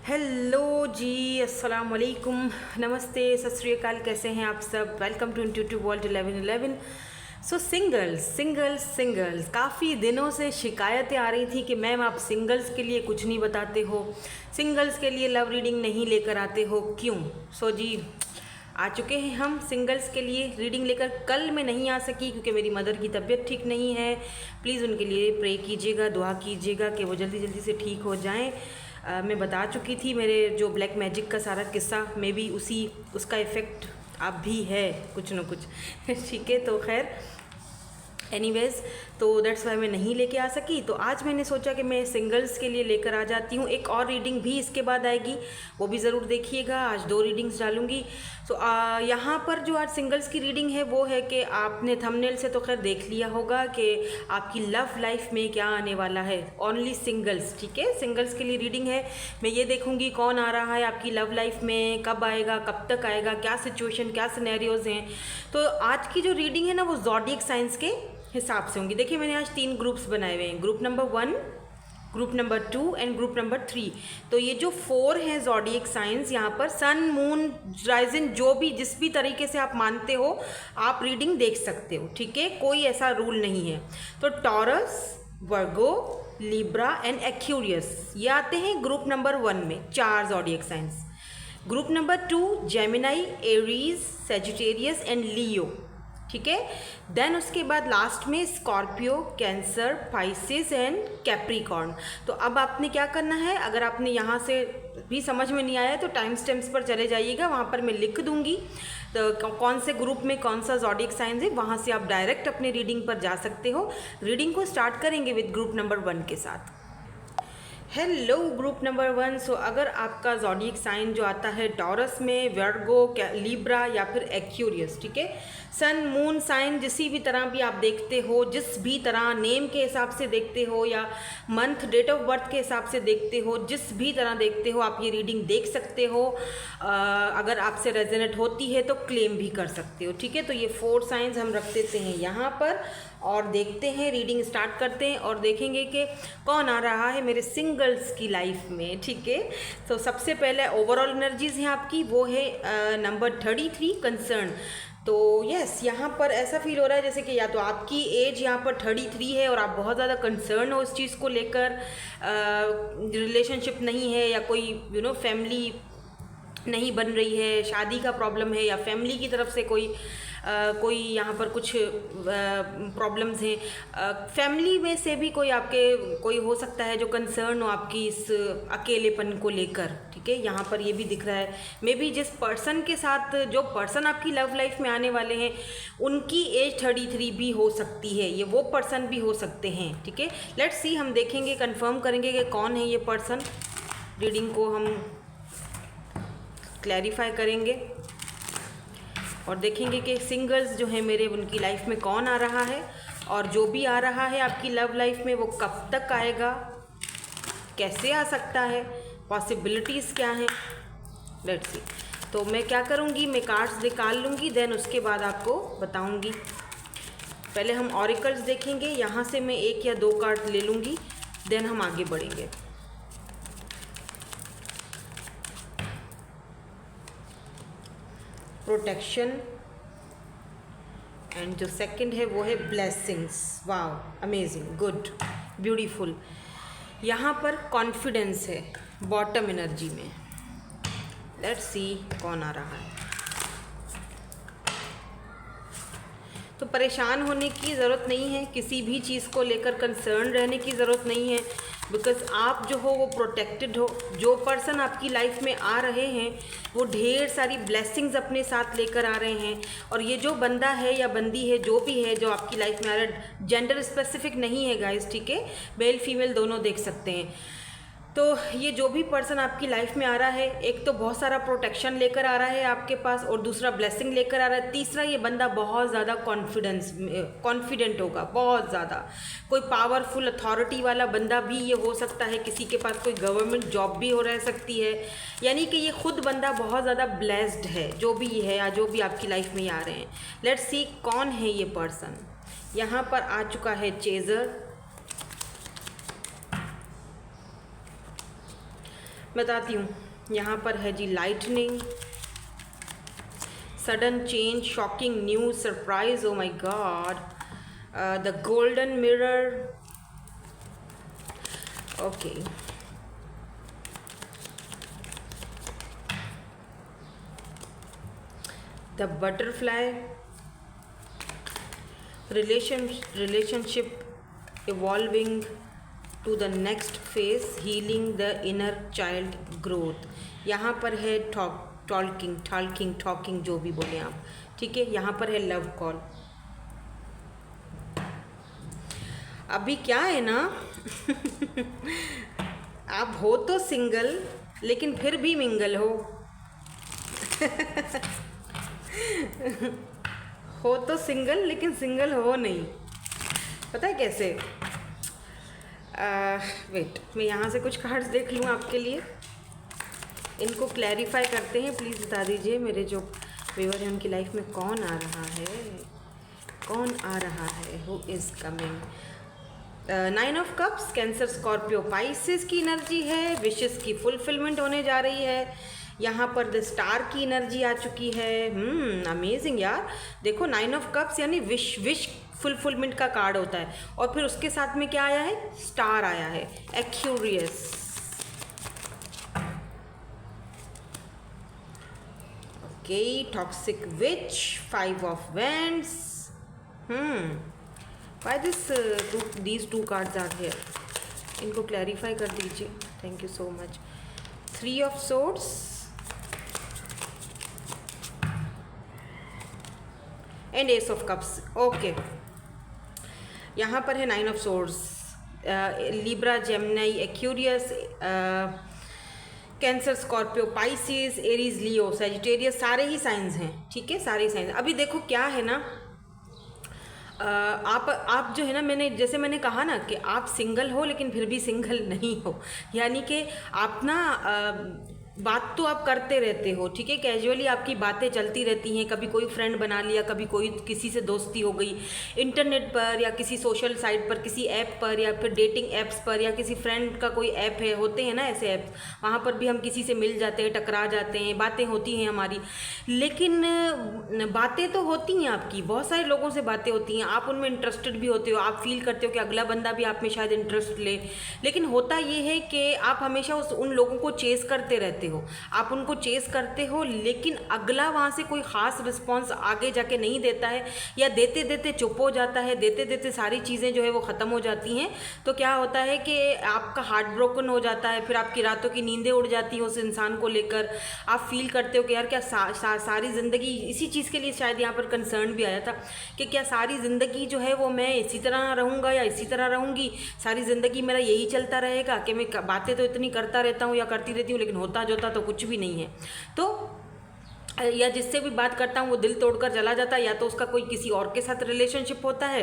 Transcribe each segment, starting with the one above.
Hello जी, अस्सलाम वालेकुम, नमस्ते, सत श्री अकाल। कैसे हैं आप सब? Welcome to intuitive world 1111। So singles काफ़ी दिनों से शिकायतें आ रही थी कि मैम आप सिंगल्स के लिए कुछ नहीं बताते हो, सिंगल्स के लिए लव रीडिंग नहीं लेकर आते हो, क्यों? सो जी आ चुके हैं हम सिंगल्स के लिए रीडिंग लेकर। कल मैं नहीं आ सकी क्योंकि मेरी मदर की तबीयत ठीक नहीं है। प्लीज़ उनके लिए प्रे कीजिएगा, दुआ कीजिएगा कि वो जल्दी जल्दी से ठीक हो जाएं। मैं बता चुकी थी मेरे जो ब्लैक मैजिक का सारा किस्सा, मे बी उसका इफ़ेक्ट अब भी है कुछ न कुछ ठीक है, तो खैर एनीवेज़, तो दैट्स वाई मैं नहीं लेके आ सकी। तो आज मैंने सोचा कि मैं सिंगल्स के लिए लेकर आ जाती हूँ। एक और रीडिंग भी इसके बाद आएगी, वो भी ज़रूर देखिएगा। आज 2 रीडिंग्स डालूँगी। सो यहाँ पर जो आज सिंगल्स की रीडिंग है वो है कि आपने थंबनेल से तो खैर देख लिया होगा कि आपकी लव लाइफ में क्या आने वाला है। ओनली सिंगल्स, ठीक है, सिंगल्स के लिए रीडिंग है। मैं ये देखूँगी कौन आ रहा है आपकी लव लाइफ में, कब आएगा, कब तक आएगा, क्या सिचुएशन, क्या सिनेरियोज़ हैं। तो आज की जो रीडिंग है ना वो ज़ोडिएक साइंस के हिसाब से होंगी। देखिए मैंने आज 3 ग्रुप्स बनाए हुए हैं, group number 1, group number 2 and group number 3। तो ये जो 4 हैं ज़ोडिएक साइंस, यहाँ पर सन, मून, राइजिन, जो भी जिस भी तरीके से आप मानते हो आप रीडिंग देख सकते हो, ठीक है, कोई ऐसा रूल नहीं है। तो Taurus, Virgo, Libra and Aquarius ये आते हैं ग्रुप नंबर 1 में, 4 zodiac signs. Group number 2 Gemini, Aries, Sagittarius and Leo, ठीक है। देन उसके बाद लास्ट में Scorpio, Cancer, Pisces and Capricorn. तो अब आपने क्या करना है, अगर आपने यहाँ से भी समझ में नहीं आया तो टाइम स्टैम्प्स पर चले जाइएगा, वहाँ पर मैं लिख दूँगी तो कौन से ग्रुप में कौन सा ज़ोडिएक साइंस है, वहाँ से आप डायरेक्ट अपने रीडिंग पर जा सकते हो। रीडिंग को स्टार्ट करेंगे विद ग्रुप नंबर 1 के साथ। Hello group number 1। सो अगर आपका ज़ोडिएक साइन जो आता है टॉरस में, वर्गो, लिब्रा या फिर एक्वेरियस, ठीक है, सन, मून साइन जिसी भी तरह भी आप देखते हो, जिस भी तरह नेम के हिसाब से देखते हो या मंथ, डेट ऑफ बर्थ के हिसाब से देखते हो, जिस भी तरह देखते हो आप ये रीडिंग देख सकते हो। अगर आपसे रेजोनेट होती है तो क्लेम भी कर सकते हो, ठीक है। तो ये 4 साइंस हम रख देते हैं यहाँ पर और देखते हैं, रीडिंग स्टार्ट करते हैं और देखेंगे कि कौन आ रहा है मेरे सिंगल्स की लाइफ में, ठीक है। तो सबसे पहले ओवरऑल एनर्जीज हैं आपकी, वो है नंबर 33 कंसर्न। तो यस, यहाँ पर ऐसा फील हो रहा है जैसे कि या तो आपकी एज यहाँ पर 33 है और आप बहुत ज़्यादा कंसर्न हो इस चीज़ को लेकर, रिलेशनशिप नहीं है या कोई फैमिली नहीं बन रही है, शादी का प्रॉब्लम है या फैमिली की तरफ से कोई यहाँ पर कुछ प्रॉब्लम्स हैं। फैमिली में से भी कोई हो सकता है जो कंसर्न हो आपकी इस अकेलेपन को लेकर, ठीक है। यहाँ पर ये भी दिख रहा है मे बी जिस पर्सन के साथ, जो पर्सन आपकी लव लाइफ में आने वाले हैं उनकी एज 33 भी हो सकती है, ये वो पर्सन भी हो सकते हैं, ठीक है। लेट्स सी, हम देखेंगे, कंफर्म करेंगे कि कौन है ये पर्सन। रीडिंग को हम क्लैरिफाई करेंगे और देखेंगे कि सिंगल्स जो हैं मेरे, उनकी लाइफ में कौन आ रहा है और जो भी आ रहा है आपकी लव लाइफ में वो कब तक आएगा, कैसे आ सकता है, पॉसिबिलिटीज़ क्या हैं। Let's see. तो मैं क्या करूँगी, मैं कार्ड्स निकाल लूँगी, देन उसके बाद आपको बताऊँगी। पहले हम ऑरिकल्स देखेंगे, यहाँ से मैं 1 या 2 कार्ड ले लूँगी, देन हम आगे बढ़ेंगे। प्रोटेक्शन एंड जो सेकंड है वो है blessings. Wow, amazing, good, beautiful. यहाँ पर कॉन्फिडेंस है बॉटम एनर्जी में। लेट्स सी कौन आ रहा है। तो परेशान होने की ज़रूरत नहीं है, किसी भी चीज़ को लेकर कंसर्न रहने की ज़रूरत नहीं है, बिकॉज़ आप जो हो वो प्रोटेक्टेड हो। जो पर्सन आपकी लाइफ में आ रहे हैं वो ढेर सारी ब्लेसिंग्स अपने साथ लेकर आ रहे हैं। और ये जो बंदा है या बंदी है, जो भी है जो आपकी लाइफ में आ रहा है, जेंडर स्पेसिफिक नहीं है गाइस, ठीक है, मेल फीमेल दोनों देख सकते हैं। तो ये जो भी पर्सन आपकी लाइफ में आ रहा है, एक तो बहुत सारा प्रोटेक्शन लेकर आ रहा है आपके पास और दूसरा ब्लेसिंग लेकर आ रहा है। तीसरा, ये बंदा बहुत ज़्यादा कॉन्फिडेंट होगा, बहुत ज़्यादा। कोई पावरफुल अथॉरिटी वाला बंदा भी ये हो सकता है, किसी के पास कोई गवर्नमेंट जॉब भी हो रह सकती है। यानी कि ये खुद बंदा बहुत ज़्यादा ब्लेस्ड है, जो भी ये है या जो भी आपकी लाइफ में आ रहे हैं। लेट्स सी कौन है ये पर्सन। यहाँ पर आ चुका है चेजर, बताती हूँ। यहाँ पर है जी lightning, sudden change, shocking news, surprise, oh my God, the golden mirror, okay, the butterfly, relationship evolving to the next phase, healing the inner child growth। यहाँ पर है टॉकिंग जो भी बोले आप, ठीक है। यहाँ पर है लव कॉल। अभी क्या है ना आप हो तो सिंगल लेकिन फिर भी मिंगल हो हो तो सिंगल लेकिन सिंगल हो नहीं। पता है कैसे? वेट, मैं यहाँ से कुछ कार्ड्स देख लूँ आपके लिए, इनको क्लैरिफाई करते हैं। प्लीज़ बता दीजिए मेरे जो व्यूअर हैं उनकी लाइफ में कौन आ रहा है, who is coming. 9 of cups, cancer, Scorpio, Pisces की एनर्जी है। विशेस की फुलफिलमेंट होने जा रही है। यहाँ पर द स्टार की एनर्जी आ चुकी है। अमेजिंग यार। देखो 9 ऑफ कप्स यानी विश फुलफिलमेंट का कार्ड होता है, और फिर उसके साथ में क्या आया है? स्टार आया है, Aquarius. Okay, toxic which, 5 of wands. Why these two cards are here? इनको क्लैरिफाई कर दीजिए, thank you so much. 3 of swords and ace of cups. Okay, यहाँ पर है 9 of swords, Libra, Gemini, Aquarius, Cancer, Scorpio, Pisces, Aries, Leo, Sagittarius, सारे ही science हैं, ठीक है, सारे साइंस। अभी देखो क्या है ना, आप जो है ना, मैंने कहा ना कि आप सिंगल हो लेकिन फिर भी सिंगल नहीं हो, यानी कि आप ना बात तो आप करते रहते हो, ठीक है, कैजुअली आपकी बातें चलती रहती हैं। कभी कोई फ्रेंड बना लिया, कभी कोई किसी से दोस्ती हो गई इंटरनेट पर या किसी सोशल साइट पर, किसी ऐप पर, या फिर डेटिंग ऐप्स पर, या किसी फ्रेंड का कोई ऐप है, होते हैं ना ऐसे ऐप्स, वहाँ पर भी हम किसी से मिल जाते हैं, टकरा जाते हैं, बातें होती हैं हमारी। लेकिन बातें तो होती हैं आपकी, बहुत सारे लोगों से बातें होती हैं, आप उनमें इंटरेस्टेड भी होते हो, आप फील करते हो कि अगला बंदा भी आप में शायद इंटरेस्ट ले। लेकिन होता ये है कि आप हमेशा उन लोगों को चेस करते रहते हो, आप उनको चेस करते हो, लेकिन अगला वहाँ से कोई ख़ास रिस्पॉन्स आगे जाके नहीं देता है, या देते देते चुप हो जाता है, देते देते सारी चीज़ें जो है वो ख़त्म हो जाती हैं। तो क्या होता है कि आपका हार्ट ब्रोकन हो जाता है, फिर आपकी रातों की नींदें उड़ जाती हैं उस इंसान को लेकर। आप फील करते हो कि यार क्या सारी ज़िंदगी, इसी चीज़ के लिए शायद यहाँ पर कंसर्न भी आया था कि क्या सारी ज़िंदगी जो है वो मैं इसी तरह रहूँगा या इसी तरह रहूँगी, सारी ज़िंदगी मेरा यही चलता रहेगा कि मैं बातें तो इतनी करता रहता हूँ या करती रहती हूँ, लेकिन होता जोता तो कुछ भी नहीं है। तो या जिससे भी बात करता हूँ वो दिल तोड़कर चला जाता है, या तो उसका कोई किसी और के साथ रिलेशनशिप होता है,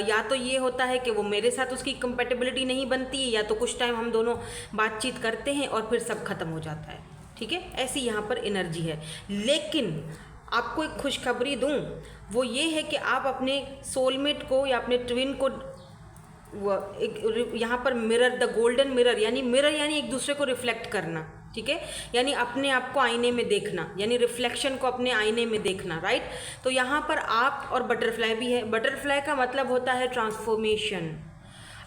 या तो ये होता है कि वो मेरे साथ उसकी कंपेटेबिलिटी नहीं बनती है, या तो कुछ टाइम हम दोनों बातचीत करते हैं और फिर सब खत्म हो जाता है, ठीक है। ऐसी यहाँ पर एनर्जी है। लेकिन आपको एक खुशखबरी दूँ, वो ये है कि आप अपने सोलमेट को या अपने ट्विन को यहाँ पर मिरर, द गोल्डन मिरर, यानी एक दूसरे को रिफ्लेक्ट करना, ठीक है, यानी अपने आप को आईने में देखना, यानी रिफ्लेक्शन को अपने आईने में देखना, राइट। तो यहाँ पर आप और बटरफ्लाई भी है। बटरफ्लाई का मतलब होता है ट्रांसफॉर्मेशन,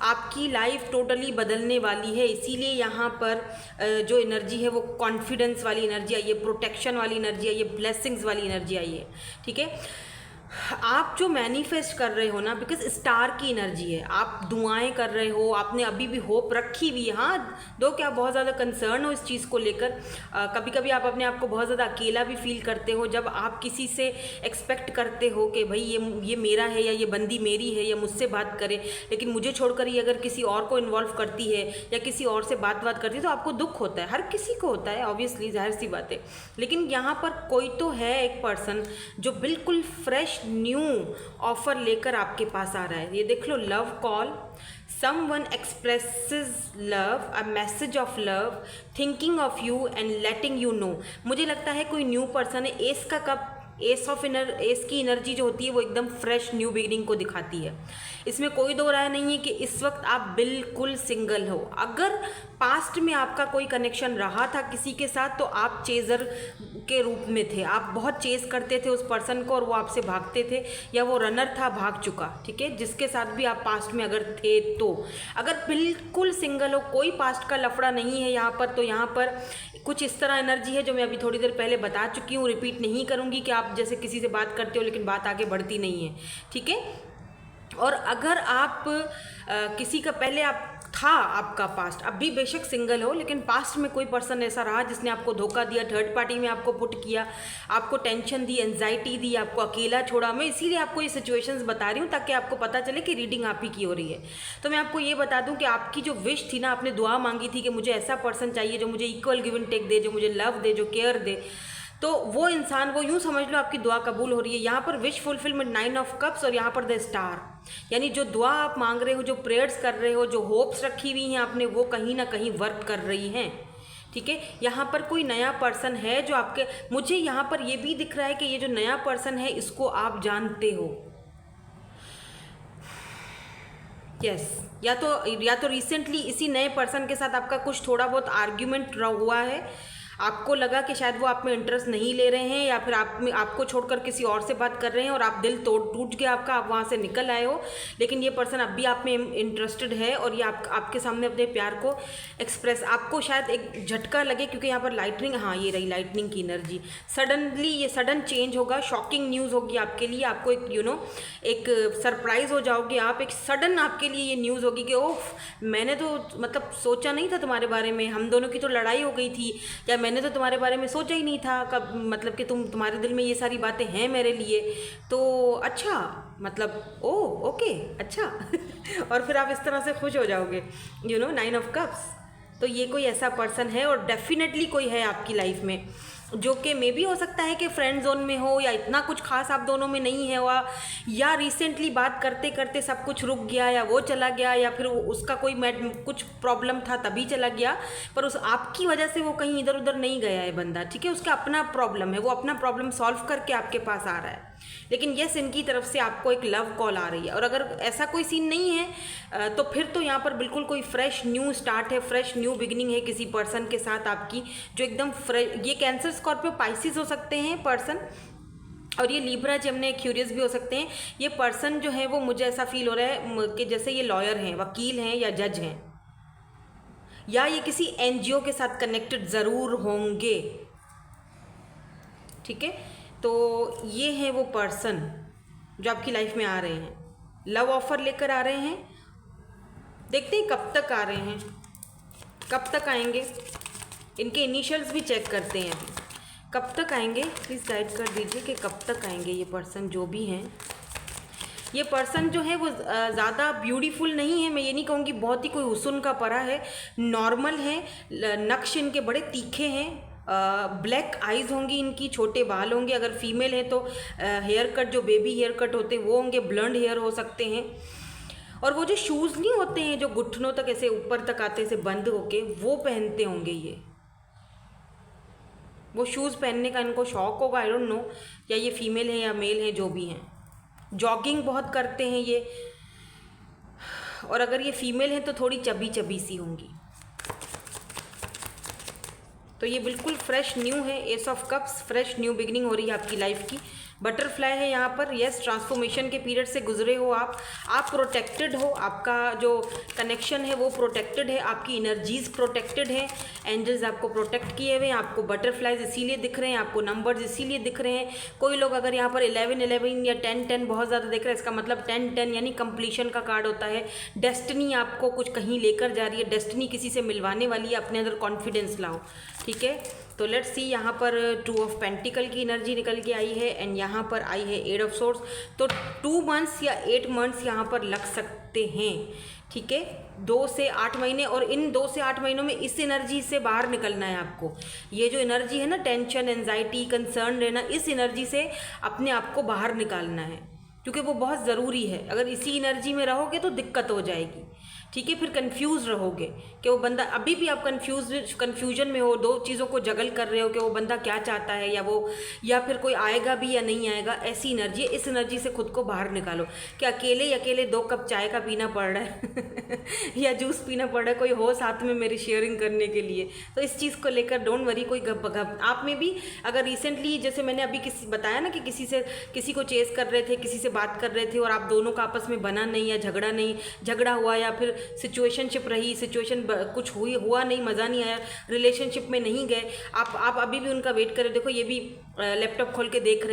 आपकी लाइफ टोटली बदलने वाली है। इसीलिए यहाँ पर जो एनर्जी है वो कॉन्फिडेंस वाली एनर्जी आई है, प्रोटेक्शन वाली एनर्जी आई है, ब्लेसिंग्स वाली एनर्जी आई है, ठीक है। आप जो मैनिफेस्ट कर रहे हो ना, बिकॉज स्टार की एनर्जी है, आप दुआएं कर रहे हो, आपने अभी भी होप रखी हुई है। हाँ, दो क्या बहुत ज़्यादा कंसर्न हो इस चीज़ को लेकर। कभी कभी आप अपने आप को बहुत ज़्यादा अकेला भी फील करते हो, जब आप किसी से एक्सपेक्ट करते हो कि भाई ये मेरा है, या ये बंदी मेरी है, या मुझसे बात करे, लेकिन मुझे छोड़कर ये अगर किसी और को इन्वॉल्व करती है या किसी और से बात करती है, तो आपको दुख होता है। हर किसी को होता है, ऑब्वियसली, जाहिर सी बात है। लेकिन यहाँ पर कोई तो है एक पर्सन जो बिल्कुल फ्रेश न्यू ऑफर लेकर आपके पास आ रहा है। ये देख लो, love call, someone expresses love, a message of love, thinking of you and letting you know। मुझे लगता है कोई न्यू पर्सन है। एस का कप एस की एनर्जी जो होती है वो एकदम फ्रेश न्यू बिगिनिंग को दिखाती है। इसमें कोई दो राय नहीं है कि इस वक्त आप बिल्कुल सिंगल हो। अगर पास्ट में आपका कोई कनेक्शन रहा था किसी के साथ तो आप चेजर के रूप में थे, आप बहुत चेस करते थे उस पर्सन को और वो आपसे भागते थे, या वो रनर था भाग चुका, ठीक है, जिसके साथ भी आप पास्ट में अगर थे तो। अगर बिल्कुल सिंगल हो, कोई पास्ट का लफड़ा नहीं है यहाँ पर, तो यहाँ पर कुछ इस तरह एनर्जी है जो मैं अभी थोड़ी देर पहले बता चुकी हूँ, रिपीट नहीं करूँगी, कि आप जैसे किसी से बात करते हो लेकिन बात आगे बढ़ती नहीं है, ठीक है। और अगर आप किसी का पहले आप था आपका पास्ट, अब भी बेशक सिंगल हो लेकिन पास्ट में कोई पर्सन ऐसा रहा जिसने आपको धोखा दिया, थर्ड पार्टी में आपको पुट किया, आपको टेंशन दी, एंजाइटी दी, आपको अकेला छोड़ा। मैं इसीलिए आपको ये सिचुएशंस बता रही हूँ ताकि आपको पता चले कि रीडिंग आप ही की हो रही है। तो मैं आपको ये बता दूँ कि आपकी जो विश थी ना, आपने दुआ मांगी थी कि मुझे ऐसा पर्सन चाहिए जो मुझे इक्वल गिव एंड टेक दे, जो मुझे लव दे, जो केयर दे, तो वो इंसान, वो यूँ समझ लो आपकी दुआ कबूल हो रही है। यहाँ पर विश फुलफिलमेंट 9 ऑफ कप्स और यहाँ पर द स्टार, यानी जो दुआ आप मांग रहे हो, जो प्रेयर्स कर रहे हो, जो होप्स रखी हुई हैं आपने, वो कहीं ना कहीं वर्क कर रही हैं, ठीक है। यहाँ पर कोई नया पर्सन है जो आपके, मुझे यहाँ पर ये भी दिख रहा है कि ये जो नया पर्सन है इसको आप जानते हो। यस, या तो रिसेंटली इसी नए पर्सन के साथ आपका कुछ थोड़ा बहुत आर्ग्यूमेंट हुआ है, आपको लगा कि शायद वो आप में इंटरेस्ट नहीं ले रहे हैं, या फिर आपको छोड़कर किसी और से बात कर रहे हैं और आप दिल टूट गया आपका, आप वहाँ से निकल आए हो, लेकिन ये पर्सन अब भी आप में इंटरेस्टेड है और ये आपके सामने अपने प्यार को एक्सप्रेस, आपको शायद एक झटका लगे क्योंकि यहाँ पर लाइटनिंग, हाँ ये रही लाइटनिंग की एनर्जी, सडनली ये सडन चेंज होगा, शॉकिंग न्यूज़ होगी आपके लिए, आपको एक एक सरप्राइज हो जाओगे आप, एक सडन आपके लिए ये न्यूज़ होगी कि ओह मैंने तो मतलब सोचा नहीं था तुम्हारे बारे में, हम दोनों की तो लड़ाई हो गई थी, या मैंने तो तुम्हारे बारे में सोचा ही नहीं था, कब मतलब कि तुम्हारे दिल में ये सारी बातें हैं मेरे लिए, तो अच्छा मतलब ओके अच्छा और फिर आप इस तरह से खुश हो जाओगे, 9 ऑफ कप्स। तो ये कोई ऐसा पर्सन है और डेफिनेटली कोई है आपकी लाइफ में जो कि मे भी हो सकता है कि फ्रेंड जोन में हो, या इतना कुछ खास आप दोनों में नहीं है हुआ, या रिसेंटली बात करते करते सब कुछ रुक गया, या वो चला गया, या फिर उसका कोई कुछ प्रॉब्लम था तभी चला गया, पर उस आपकी वजह से वो कहीं इधर उधर नहीं गया है बंदा, ठीक है, उसका अपना प्रॉब्लम है, वो अपना प्रॉब्लम सॉल्व करके आपके पास आ रहा है। लेकिन यस, इनकी तरफ से आपको एक लव कॉल आ रही है, और अगर ऐसा कोई सीन नहीं है तो फिर तो यहाँ पर बिल्कुल कोई फ्रेश न्यू स्टार्ट है, फ्रेश न्यू बिगिनिंग है किसी पर्सन के साथ आपकी, जो एकदम फ्रेश, ये कैंसर, स्कॉर्पियो, पाइसिस हो सकते हैं पर्सन, और ये लिब्रा, जेमिनी, क्यूरियस भी हो सकते हैं। ये पर्सन जो है वो मुझे ऐसा फील हो रहा है कि जैसे ये लॉयर हैं, वकील हैं, या जज हैं, या ये किसी एनजीओ के साथ कनेक्टेड ज़रूर होंगे, ठीक है। तो ये है वो पर्सन जो आपकी लाइफ में आ रहे हैं, लव ऑफर लेकर आ रहे हैं, देखते हैं कब तक आ रहे हैं, कब तक आएंगे, इनके इनिशियल्स भी चेक करते हैं अभी, कब तक आएंगे, प्लीज़ गाइड कर दीजिए कि कब तक आएंगे ये पर्सन जो भी हैं। ये पर्सन जो है वो ज़्यादा ब्यूटीफुल नहीं है, मैं ये नहीं कहूँगी बहुत ही कोई हुस्न का परा है, नॉर्मल है, नक्श इनके बड़े तीखे हैं, ब्लैक आइज़ होंगी इनकी, छोटे बाल होंगे, अगर फीमेल है तो हेयर कट, जो बेबी हेयर कट होते हैं वो होंगे, ब्लंड हेयर हो सकते हैं, और वो जो शूज़ नहीं होते हैं जो घुटनों तक ऐसे ऊपर तक आते से बंद होके, वो पहनते होंगे ये, वो शूज़ पहनने का इनको शौक़ होगा, आई डोंट नो, या ये फीमेल है या मेल है, जो भी हैं। जॉगिंग बहुत करते हैं ये, और अगर ये फीमेल है तो थोड़ी चबी चबी सी होंगी। तो ये बिल्कुल फ्रेश न्यू है, S of cups, fresh new beginning हो रही है आपकी लाइफ की। बटरफ्लाई है यहाँ पर, यस, ट्रांसफॉर्मेशन के पीरियड से गुजरे हो आप प्रोटेक्टेड हो, आपका जो कनेक्शन है वो प्रोटेक्टेड है, आपकी एनर्जीज प्रोटेक्टेड है, एंजल्स आपको प्रोटेक्ट किए हुए हैं, आपको बटरफ्लाइज इसीलिए दिख रहे हैं, आपको नंबर्स इसीलिए दिख रहे हैं। कोई लोग अगर यहाँ पर 11-11 या 10-10 बहुत ज़्यादा देख रहे हैं, इसका मतलब 10-10 यानी कंप्लीशन का कार्ड होता है, डेस्टिनी आपको कुछ कहीं लेकर जा रही है, डेस्टिनी किसी से मिलवाने वाली है, अपने अंदर कॉन्फिडेंस लाओ, ठीक है। तो लेट्स सी, यहाँ पर 2 ऑफ पेंटिकल की एनर्जी निकल के आई है, एंड यहाँ पर आई है 8 ऑफ सोर्स, तो 2 मंथ्स या 8 मंथ्स यहाँ पर लग सकते हैं, ठीक है, 2 से 8 महीने, और इन 2 से 8 महीनों में इस एनर्जी से बाहर निकलना है आपको। ये जो एनर्जी है ना, टेंशन, एंजाइटी, कंसर्न रहना, इस एनर्जी से अपने आप को बाहर निकालना है, क्योंकि वो बहुत ज़रूरी है। अगर इसी एनर्जी में रहोगे तो दिक्कत हो जाएगी, ठीक है। फिर कंफ्यूज रहोगे कि वो बंदा, अभी भी आप कन्फ्यूजन में हो, दो चीज़ों को जगल कर रहे हो कि वो बंदा क्या चाहता है, या फिर कोई आएगा भी या नहीं आएगा, ऐसी एनर्जी है। इस एनर्जी से खुद को बाहर निकालो कि अकेले 2 कप चाय का पीना पड़ रहा है या जूस पीना पड़ रहा है, कोई हो साथ में मेरी शेयरिंग करने के लिए। तो इस चीज़ को लेकर डोंट वरी, कोई गप आप में भी अगर रिसेंटली, जैसे मैंने अभी बताया ना कि किसी को चेस कर रहे थे, किसी से बात कर रहे थे और आप दोनों का आपस में बना नहीं या झगड़ा हुआ, या फिर सिचुएशनशिप रही, कुछ हुआ नहीं, मज़ा नहीं आया, रिलेशनशिप में नहीं गए, आप अभी भी उनका वेट करें। देखो ये भी लैपटॉप खोल के देख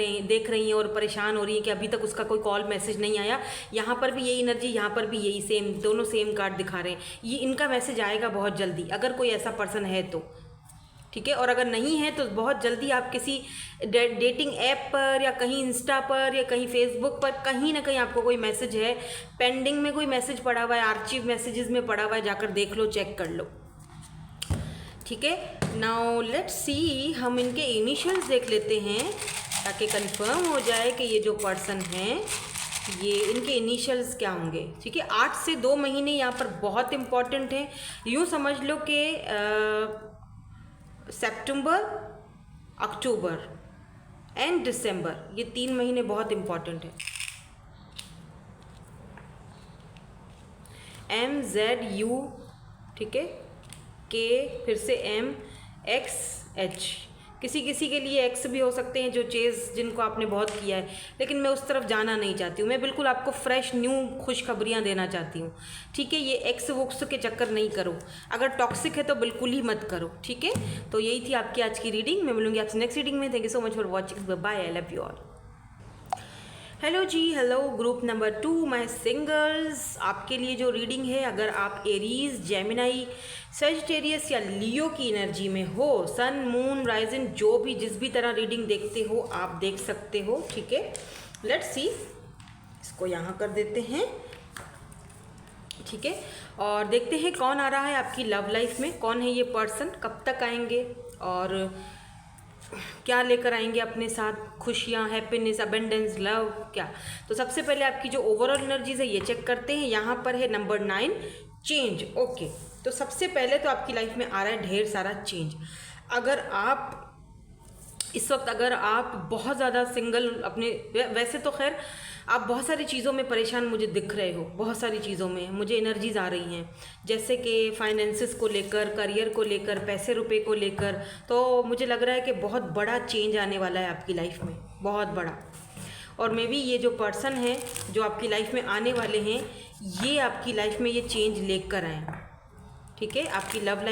रही हैं और परेशान हो रही हैं कि अभी तक उसका कोई कॉल मैसेज नहीं आया। यहाँ पर भी यही एनर्जी, यहाँ पर भी यही सेम, दोनों सेम कार्ड दिखा रहे हैं। ये इनका मैसेज आएगा बहुत जल्दी, अगर कोई ऐसा पर्सन है तो, ठीक है। और अगर नहीं है तो बहुत जल्दी आप किसी डेटिंग ऐप पर या कहीं इंस्टा पर या कहीं फेसबुक पर कहीं ना कहीं आपको कोई मैसेज है, पेंडिंग में कोई मैसेज पड़ा हुआ है, आर्चिव मैसेजेस में पड़ा हुआ है, जाकर देख लो, चेक कर लो, ठीक है। नाउ लेट्स सी, हम इनके इनिशियल्स देख लेते हैं ताकि कंफर्म हो जाए कि ये जो पर्सन हैं ये इनके इनिशियल्स क्या होंगे, ठीक है। 8 से 2 महीने यहाँ पर बहुत इम्पॉर्टेंट हैं। यूँ समझ लो कि सितंबर, अक्टूबर एंड दिसंबर, ये 3 महीने बहुत इम्पॉर्टेंट है। MZU, ठीक है, K, फिर से M, X, H। किसी के लिए एक्स भी हो सकते हैं, जो चेज़ जिनको आपने बहुत किया है, लेकिन मैं उस तरफ जाना नहीं चाहती हूँ। मैं बिल्कुल आपको फ्रेश न्यू खुशखबरियाँ देना चाहती हूँ, ठीक है। ये एक्स वुक्स के चक्कर नहीं करो, अगर टॉक्सिक है तो बिल्कुल ही मत करो, ठीक है। तो यही थी आपकी आज की रीडिंग। मैं मिलूंगी आपसे नेक्स्ट रीडिंग में। Thank you so much for watching, bye, I love you all. Hello जी, hello group number 2 my singles. आपके लिए जो रीडिंग है, अगर आप एरीज, जेमिनाई, सजिटेरियस या लियो की एनर्जी में हो, सन, मून, राइजिंग, जो भी जिस भी तरह रीडिंग देखते हो आप देख सकते हो, ठीक है। लेट्स सी, इसको यहाँ कर देते हैं, ठीक है। और देखते हैं कौन आ रहा है आपकी लव लाइफ में, कौन है ये पर्सन, कब तक आएंगे और क्या लेकर आएंगे अपने साथ, खुशियाँ, हैप्पीनेस, अबेंडेंस, लव, क्या। तो सबसे पहले आपकी जो ओवरऑल एनर्जीज है ये चेक करते हैं। यहाँ पर है नंबर 9, चेंज, ओके। तो सबसे पहले तो आपकी लाइफ में आ रहा है ढेर सारा चेंज। अगर आप इस वक्त, अगर आप बहुत ज़्यादा सिंगल अपने, वैसे तो खैर आप बहुत सारी चीज़ों में परेशान मुझे दिख रहे हो, बहुत सारी चीज़ों में मुझे एनर्जीज आ रही हैं, जैसे कि फाइनेंसिस को लेकर, करियर को लेकर, पैसे रुपए को लेकर। तो मुझे लग रहा है कि बहुत बड़ा चेंज आने वाला है आपकी लाइफ में, बहुत बड़ा। और मे बी ये जो पर्सन है जो आपकी लाइफ में आने वाले हैं, ये आपकी लाइफ में ये चेंज लेकर आए, ठीक है। आपकी लव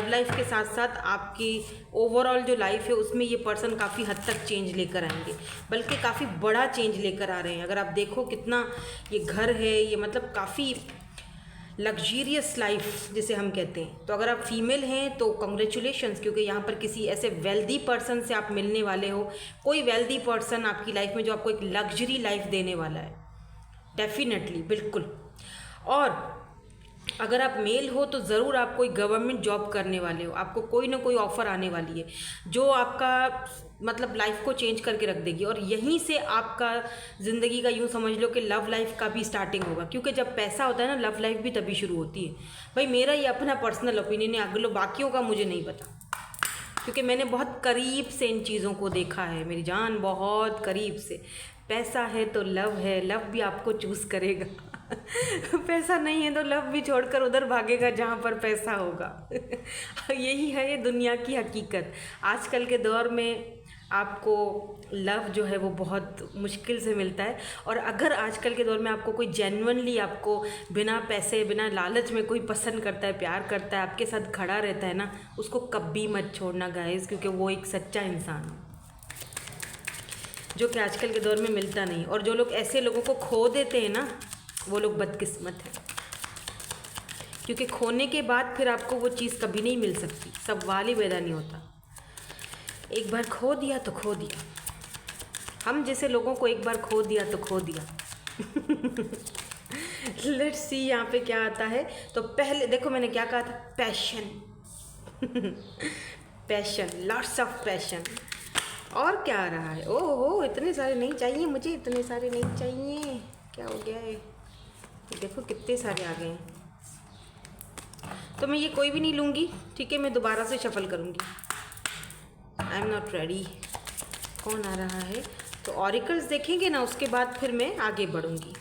लाइफ के साथ साथ आपकी ओवरऑल जो लाइफ है उसमें ये पर्सन काफ़ी हद तक चेंज लेकर आएंगे, बल्कि काफ़ी बड़ा चेंज लेकर आ रहे हैं। अगर आप देखो कितना ये घर है, ये मतलब काफ़ी लग्जरियस लाइफ जिसे हम कहते हैं। तो अगर आप फीमेल हैं तो कॉन्ग्रेचुलेशंस, क्योंकि यहाँ पर किसी ऐसे वेल्दी पर्सन से आप मिलने वाले हो। कोई वेल्दी पर्सन आपकी लाइफ में जो आपको एक लग्जरी लाइफ देने वाला है, डेफिनेटली, बिल्कुल। और अगर आप मेल हो तो ज़रूर आप कोई गवर्नमेंट जॉब करने वाले हो, आपको कोई ना कोई ऑफ़र आने वाली है जो आपका मतलब लाइफ को चेंज करके रख देगी। और यहीं से आपका ज़िंदगी का, यूँ समझ लो कि लव लाइफ का भी स्टार्टिंग होगा, क्योंकि जब पैसा होता है ना, लव लाइफ भी तभी शुरू होती है। भाई मेरा ये अपना पर्सनल ओपिनियन है, अगलो बाकियों का मुझे नहीं पता, क्योंकि मैंने बहुत करीब से इन चीज़ों को देखा है मेरी जान, बहुत करीब से। पैसा है तो लव है, लव भी आपको चूज़ करेगा पैसा नहीं है तो लव भी छोड़कर उधर भागेगा जहाँ पर पैसा होगा यही है ये दुनिया की हकीकत। आजकल के दौर में आपको लव जो है वो बहुत मुश्किल से मिलता है। और अगर आजकल के दौर में आपको कोई जेन्युइनली, आपको बिना पैसे, बिना लालच में कोई पसंद करता है, प्यार करता है, आपके साथ खड़ा रहता है ना, उसको कभी मत छोड़ना गाइस, क्योंकि वो एक सच्चा इंसान है, जो कि आजकल के दौर में मिलता नहीं। और जो लोग ऐसे लोगों को खो देते हैं ना, वो लोग बदकिस्मत हैं, क्योंकि खोने के बाद फिर आपको वो चीज़ कभी नहीं मिल सकती, सवाल ही पैदा नहीं होता। एक बार खो दिया तो खो दिया। हम जैसे लोगों को एक बार खो दिया तो खो दिया लेट्स सी यहाँ पे क्या आता है। तो पहले देखो मैंने क्या कहा था, passion passion, lots of passion. और क्या आ रहा है, ओहो इतने सारे नहीं चाहिए मुझे, इतने सारे नहीं चाहिए, क्या हो गया है। देखो कितने सारे आ गए हैं। तो मैं ये कोई भी नहीं लूँगी, ठीक है, मैं दोबारा से शफल करूँगी। I am not ready. कौन आ रहा है? तो ऑरिकल्स देखेंगे ना, उसके बाद फिर मैं आगे बढ़ूँगी,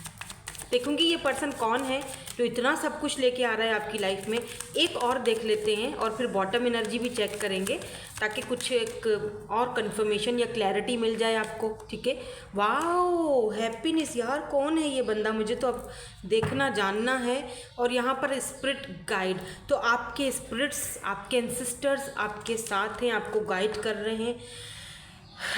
देखूँगी ये पर्सन कौन है जो इतना सब कुछ लेके आ रहा है आपकी लाइफ में। एक और देख लेते हैं और फिर बॉटम एनर्जी भी चेक करेंगे, ताकि कुछ एक और कंफर्मेशन या क्लैरिटी मिल जाए आपको, ठीक है। वाओ, हैप्पीनेस यार, कौन है ये बंदा? मुझे तो अब देखना जानना है। और यहाँ पर स्पिरिट गाइड, तो आपके स्पिरिट्स, आपके एंसेस्टर्स आपके साथ हैं, आपको गाइड कर रहे हैं।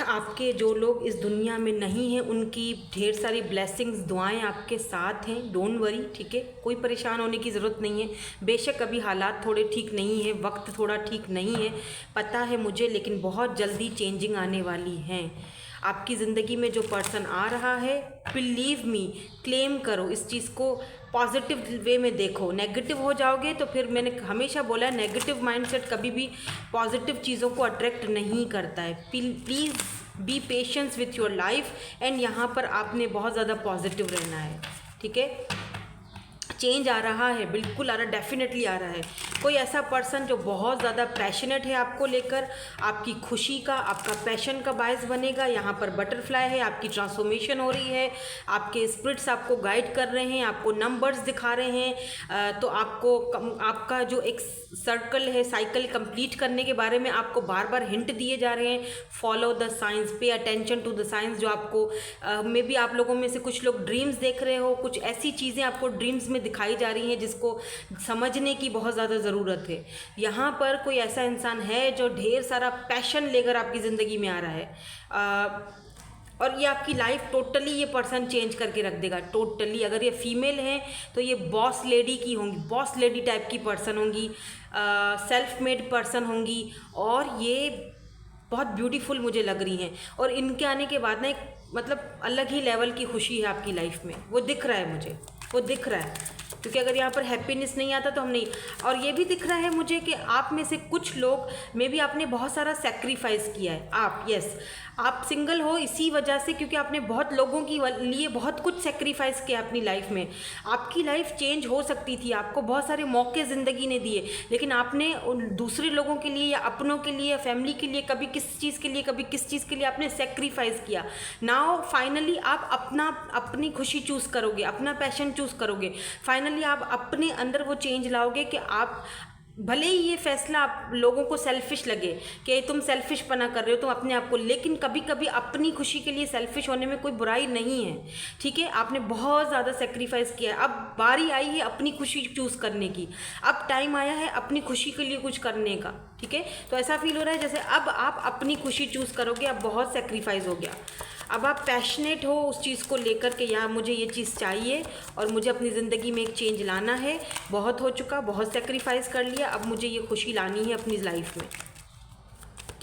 आपके जो लोग इस दुनिया में नहीं हैं उनकी ढेर सारी ब्लेसिंग्स, दुआएं आपके साथ हैं। डोंट वरी, ठीक है, कोई परेशान होने की ज़रूरत नहीं है। बेशक अभी हालात थोड़े ठीक नहीं है, वक्त थोड़ा ठीक नहीं है, पता है मुझे, लेकिन बहुत जल्दी चेंजिंग आने वाली हैं। आपकी ज़िंदगी में जो पर्सन आ रहा है, बिलीव मी, क्लेम करो इस चीज़ को, पॉजिटिव वे में देखो। नेगेटिव हो जाओगे तो फिर, मैंने हमेशा बोला है, नेगेटिव माइंडसेट कभी भी पॉजिटिव चीज़ों को अट्रैक्ट नहीं करता है। Please be patience with your life, and यहाँ पर आपने बहुत ज़्यादा पॉजिटिव रहना है, ठीक है। चेंज आ रहा है, बिल्कुल आ रहा है, डेफिनेटली आ रहा है। कोई ऐसा पर्सन जो बहुत ज़्यादा पैशनेट है आपको लेकर, आपकी खुशी का, आपका पैशन का बायस बनेगा। यहाँ पर बटरफ्लाई है, आपकी ट्रांसफॉर्मेशन हो रही है, आपके स्पिरिट्स आपको गाइड कर रहे हैं, आपको नंबर्स दिखा रहे हैं। तो आपको आपका जो एक सर्कल है, साइकिल कंप्लीट करने के बारे में आपको बार बार हिंट दिए जा रहे हैं। Follow the signs, pay attention to the signs. जो आपको मे बी आप लोगों में से कुछ लोग ड्रीम्स देख रहे हो, कुछ ऐसी चीज़ें आपको ड्रीम्स में दिखाई जा रही हैं जिसको समझने की बहुत ज़्यादा ज़रूरत है। यहाँ पर कोई ऐसा इंसान है जो ढेर सारा पैशन लेकर आपकी ज़िंदगी में आ रहा है, और ये आपकी लाइफ टोटली, ये पर्सन चेंज करके रख देगा टोटली। अगर ये फीमेल हैं तो ये बॉस लेडी की होंगी, बॉस लेडी टाइप की पर्सन होंगी, सेल्फ मेड पर्सन होंगी, और ये बहुत ब्यूटीफुल मुझे लग रही हैं। और इनके आने के बाद ना एक मतलब अलग ही लेवल की खुशी है आपकी लाइफ में, वो दिख रहा है मुझे, वो दिख रहा है। क्योंकि अगर यहाँ पर हैप्पीनेस नहीं आता तो हम नहीं। और ये भी दिख रहा है मुझे कि आप में से कुछ लोग में भी आपने बहुत सारा सेक्रीफाइस किया है। आप, यस, आप सिंगल हो इसी वजह से, क्योंकि आपने बहुत लोगों की लिए बहुत कुछ सेक्रीफाइस किया अपनी लाइफ में। आपकी लाइफ चेंज हो सकती थी, आपको बहुत सारे मौके ज़िंदगी ने दिए, लेकिन आपने उन दूसरे लोगों के लिए या अपनों के लिए या फैमिली के लिए, कभी किस चीज़ के लिए, कभी किस चीज़ के लिए आपने सेक्रीफाइस किया। नाउ फाइनली आप अपनी खुशी चूज़ करोगे, अपना पैशन चूज़ करोगे। फाइनली आप अपने अंदर वो चेंज लाओगे कि आप, भले ही ये फैसला आप लोगों को सेल्फिश लगे कि तुम सेल्फिश पना कर रहे हो तुम अपने आप को, लेकिन कभी कभी अपनी खुशी के लिए सेल्फिश होने में कोई बुराई नहीं है, ठीक है। आपने बहुत ज़्यादा सेक्रीफाइस किया है, अब बारी आई है अपनी खुशी चूज़ करने की, अब टाइम आया है अपनी खुशी के लिए कुछ करने का, ठीक है। तो ऐसा फील हो रहा है जैसे अब आप अपनी खुशी चूज़ करोगे, अब बहुत सेक्रीफाइस हो गया। अब आप पैशनेट हो उस चीज़ को लेकर के, यार मुझे ये चीज़ चाहिए और मुझे अपनी ज़िंदगी में एक चेंज लाना है, बहुत हो चुका, बहुत सेक्रीफाइस कर लिया, अब मुझे ये खुशी लानी है अपनी लाइफ में,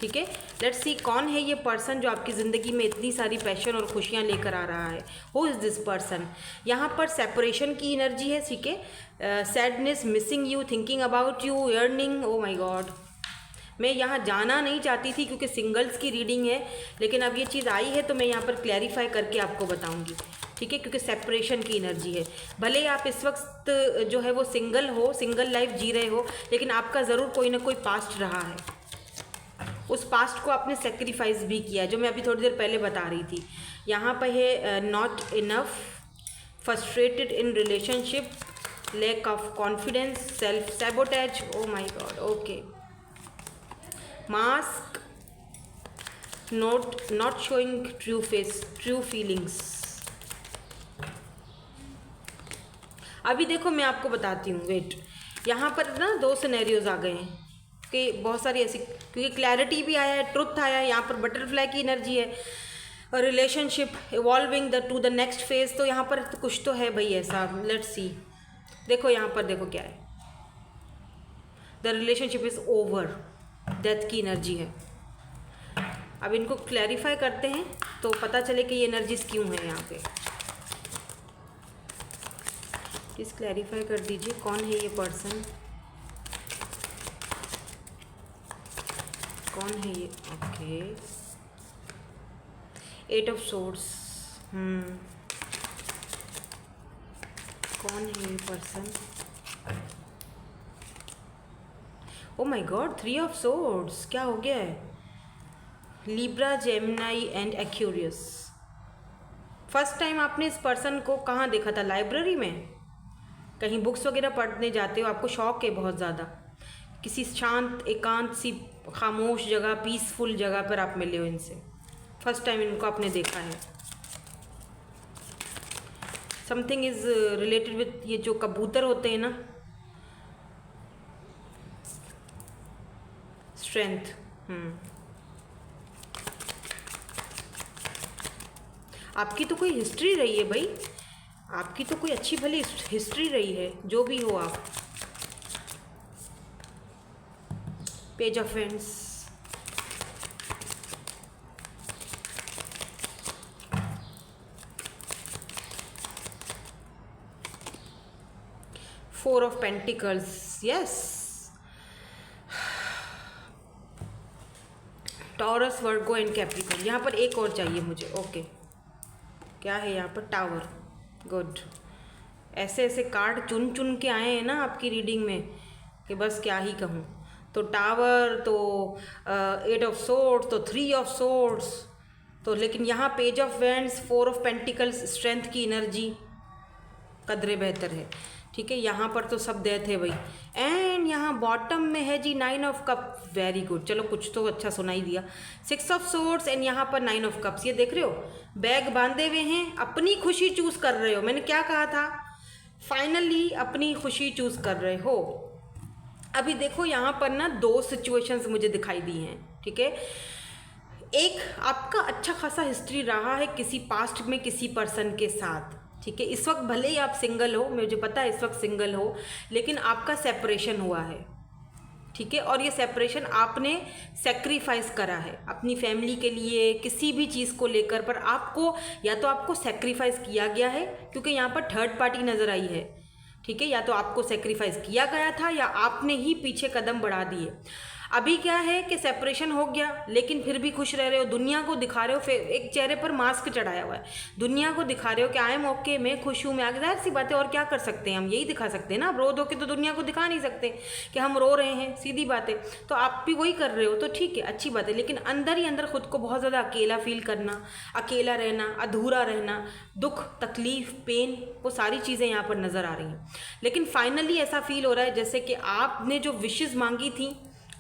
ठीक है। लेट्स सी कौन है ये पर्सन जो आपकी ज़िंदगी में इतनी सारी पैशन और खुशियाँ लेकर आ रहा है। Who is this person? यहाँ पर सेपरेशन की एनर्जी है, ठीक है। Sadness, missing you, thinking about you, yearning, oh my God. मैं यहाँ जाना नहीं चाहती थी क्योंकि सिंगल्स की रीडिंग है, लेकिन अब ये चीज़ आई है तो मैं यहाँ पर क्लैरिफाई करके आपको बताऊँगी, ठीक है, क्योंकि सेपरेशन की एनर्जी है। भले आप इस वक्त जो है वो सिंगल हो, सिंगल लाइफ जी रहे हो, लेकिन आपका ज़रूर कोई ना कोई पास्ट रहा है, उस पास्ट को आपने सेक्रीफाइस भी किया है, जो मैं अभी थोड़ी देर पहले बता रही थी। यहाँ पर है not enough, frustrated in relationship, lack of confidence, self sabotage, oh my God, okay, mask, not showing true face, true feelings. अभी देखो मैं आपको बताती हूँ, वेट, यहाँ पर ना दो सिनेरियोज आ गए हैं कि बहुत सारी ऐसी, क्योंकि क्लैरिटी भी आया है, ट्रुथ आया है, यहाँ पर बटरफ्लाई की एनर्जी है, relationship evolving the two the next phase. तो यहाँ पर तो कुछ तो है भाई ऐसा, लेट्स सी। देखो यहाँ पर देखो क्या है, the relationship is over, death की एनर्जी है। अब इनको क्लैरिफाई करते हैं तो पता चले कि ये एनर्जीज क्यों है यहाँ पे। प्लीज़ क्लैरिफाई कर दीजिए कौन है ये पर्सन, कौन है ये। ओके, 8 ऑफ सोर्ड्स, कौन है ये person? O my God, 3 of swords, क्या हो गया है? Libra, Gemini and Aquarius. First time आपने इस पर्सन को कहाँ देखा था? लाइब्रेरी में, कहीं बुक्स वगैरह पढ़ने जाते हो, आपको शौक है बहुत ज़्यादा, किसी शांत एकांत सी खामोश जगह, पीसफुल जगह पर आप मिले हो इनसे, फर्स्ट टाइम इनको आपने देखा है। समथिंग इज रिलेटेड विथ ये जो कबूतर होते हैं ना, स्ट्रेंथ। आपकी तो कोई हिस्ट्री रही है भाई, आपकी तो कोई अच्छी भली हिस्ट्री रही है, जो भी हो आप। Page of vends, four of pentacles, yes, taurus, Virgo and Capricorn. यहाँ पर एक और चाहिए मुझे, ओके। क्या है यहाँ पर? Tower, good. ऐसे ऐसे कार्ड चुन चुन के आए हैं ना आपकी रीडिंग में कि बस क्या ही कहूँ। तो टावर, तो 8 ऑफ सोर्ड्स, तो 3 ऑफ सोर्ड्स, तो लेकिन यहाँ page of vends, 4 of pentacles, strength की एनर्जी, कदरे बेहतर है, ठीक है। यहाँ पर तो सब डेथ है भाई। एंड यहाँ बॉटम में है जी 9 ऑफ कप, वेरी गुड, चलो कुछ तो अच्छा सुना ही दिया। 6 ऑफ सोर्ड्स एंड यहाँ पर 9 ऑफ कप्स। ये देख रहे हो, बैग बांधे हुए हैं, अपनी खुशी चूज कर रहे हो। मैंने क्या कहा था? फाइनली अपनी खुशी चूज कर रहे हो। अभी देखो यहाँ पर ना 2 सिचुएशंस मुझे दिखाई दी हैं, ठीक है। एक, आपका अच्छा खासा हिस्ट्री रहा है किसी पास्ट में किसी पर्सन के साथ, ठीक है। इस वक्त भले ही आप सिंगल हो, मुझे पता है इस वक्त सिंगल हो, लेकिन आपका सेपरेशन हुआ है, ठीक है। और ये सेपरेशन आपने सेक्रीफाइस करा है अपनी फैमिली के लिए, किसी भी चीज़ को लेकर, पर आपको या तो आपको सेक्रीफाइस किया गया है, क्योंकि यहाँ पर थर्ड पार्टी नज़र आई है, ठीक है। या तो आपको सेक्रीफाइस किया गया था या आपने ही पीछे कदम बढ़ा दिए। अभी क्या है कि सेपरेशन हो गया, लेकिन फिर भी खुश रह रहे हो, दुनिया को दिखा रहे हो, फिर एक चेहरे पर मास्क चढ़ाया हुआ है, दुनिया को दिखा रहे हो कि आई एम ओके, मैं खुश हूँ, मैं आगे। जाहिर सी बात है, और क्या कर सकते हैं हम? यही दिखा सकते हैं ना। रो धो के तो दुनिया को दिखा नहीं सकते कि हम रो रहे हैं, सीधी बात है। तो आप भी वही कर रहे हो, तो ठीक है, अच्छी बात है। लेकिन अंदर ही अंदर खुद को बहुत ज़्यादा अकेला फील करना, अकेला रहना, अधूरा रहना, दुख, तकलीफ, पेन, वो सारी चीज़ें यहाँ पर नज़र आ रही हैं। लेकिन फाइनली ऐसा फील हो रहा है जैसे कि आपने जो विशेज़ मांगी थी,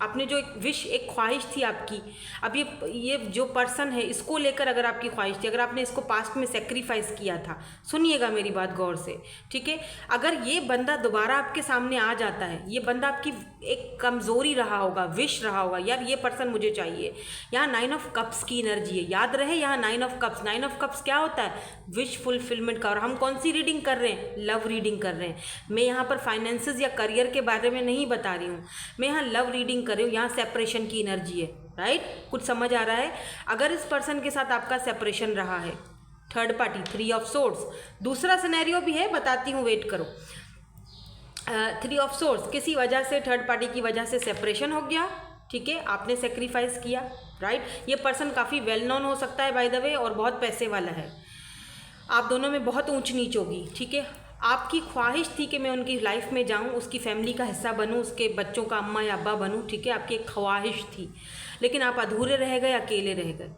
आपने जो एक विश, एक ख्वाहिश थी आपकी, अब ये जो पर्सन है, इसको लेकर अगर आपकी ख्वाहिश थी, अगर आपने इसको पास्ट में सेक्रीफाइस किया था, सुनिएगा मेरी बात गौर से, ठीक है। अगर ये बंदा दोबारा आपके सामने आ जाता है, ये बंदा आपकी एक कमज़ोरी रहा होगा, विश रहा होगा, यार ये पर्सन मुझे चाहिए। यहाँ 9 ऑफ कप्स की एनर्जी है, याद रहे, यहाँ 9 ऑफ कप्स। 9 ऑफ कप्स क्या होता है? विश फुलफिलमेंट का। और हम कौन सी रीडिंग कर रहे हैं? लव रीडिंग कर रहे हैं। मैं यहाँ पर फाइनेंसेस या करियर के बारे में नहीं बता रही हूँ, मैं यहाँ लव रीडिंग कर रही हूँ। यहाँ सेपरेशन की एनर्जी है, राइट? कुछ समझ आ रहा है? अगर इस पर्सन के साथ आपका सेपरेशन रहा है, थर्ड पार्टी, 3 ऑफ सोर्ड्स। दूसरा सिनेरियो भी है, बताती हूँ, वेट करो। 3 ऑफ सोर्ड्स, किसी वजह से, थर्ड पार्टी की वजह से सेपरेशन हो गया, ठीक है, आपने सेक्रीफाइस किया, राइट। ये पर्सन काफ़ी वेल नोन हो सकता है बाय द वे, और बहुत पैसे वाला है। आप दोनों में बहुत ऊंच नीच होगी, ठीक है। आपकी ख्वाहिश थी कि मैं उनकी लाइफ में जाऊं, उसकी फैमिली का हिस्सा बनूं, उसके बच्चों का अम्मा या अब्बा बनूं, ठीक है, आपकी एक ख्वाहिश थी। लेकिन आप अधूरे रह गए, अकेले रह गए।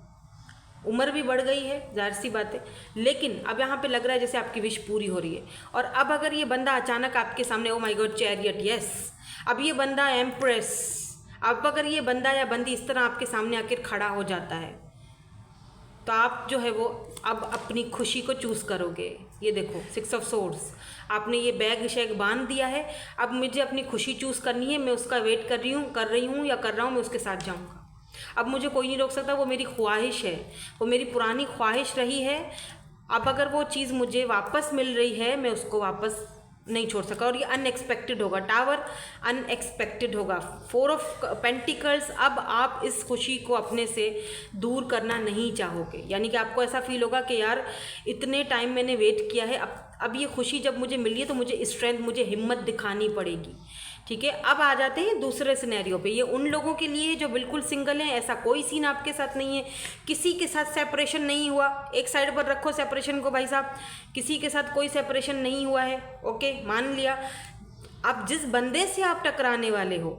उम्र भी बढ़ गई है, जाहिर सी बात है, लेकिन अब यहाँ पे लग रहा है जैसे आपकी विश पूरी हो रही है। और अब अगर ये बंदा अचानक आपके सामने, ओ माय गॉड, चैरियट, यस, अब ये बंदा एम्प्रेस, अब अगर ये बंदा या बंदी इस तरह आपके सामने आकर खड़ा हो जाता है, तो आप जो है वो अब अपनी खुशी को चूज़ करोगे। ये देखो 6 ऑफ सोर्ड्स, आपने ये बैग शैग बांध दिया है, अब मुझे अपनी खुशी चूज़ करनी है, मैं उसका वेट कर रही हूँ या कर रहा हूँ, मैं उसके साथ जाऊँगा। अब मुझे कोई नहीं रोक सकता, वो मेरी ख्वाहिश है, वो मेरी पुरानी ख्वाहिश रही है। अब अगर वो चीज़ मुझे वापस मिल रही है, मैं उसको वापस नहीं छोड़ सका। और ये अनएक्सपेक्टेड होगा, टावर अनएक्सपेक्टेड होगा। 4 ऑफ पेंटिकल्स, अब आप इस खुशी को अपने से दूर करना नहीं चाहोगे, यानी कि आपको ऐसा फील होगा कि यार इतने टाइम मैंने वेट किया है, अब ये खुशी जब मुझे मिली है तो मुझे स्ट्रेंथ, मुझे हिम्मत दिखानी पड़ेगी, ठीक है। अब आ जाते हैं दूसरे सिनेरियो पे। ये उन लोगों के लिए जो बिल्कुल सिंगल हैं, ऐसा कोई सीन आपके साथ नहीं है, किसी के साथ सेपरेशन नहीं हुआ। एक साइड पर रखो सेपरेशन को भाई साहब, किसी के साथ कोई सेपरेशन नहीं हुआ है, ओके, मान लिया। अब जिस बंदे से आप टकराने वाले हो,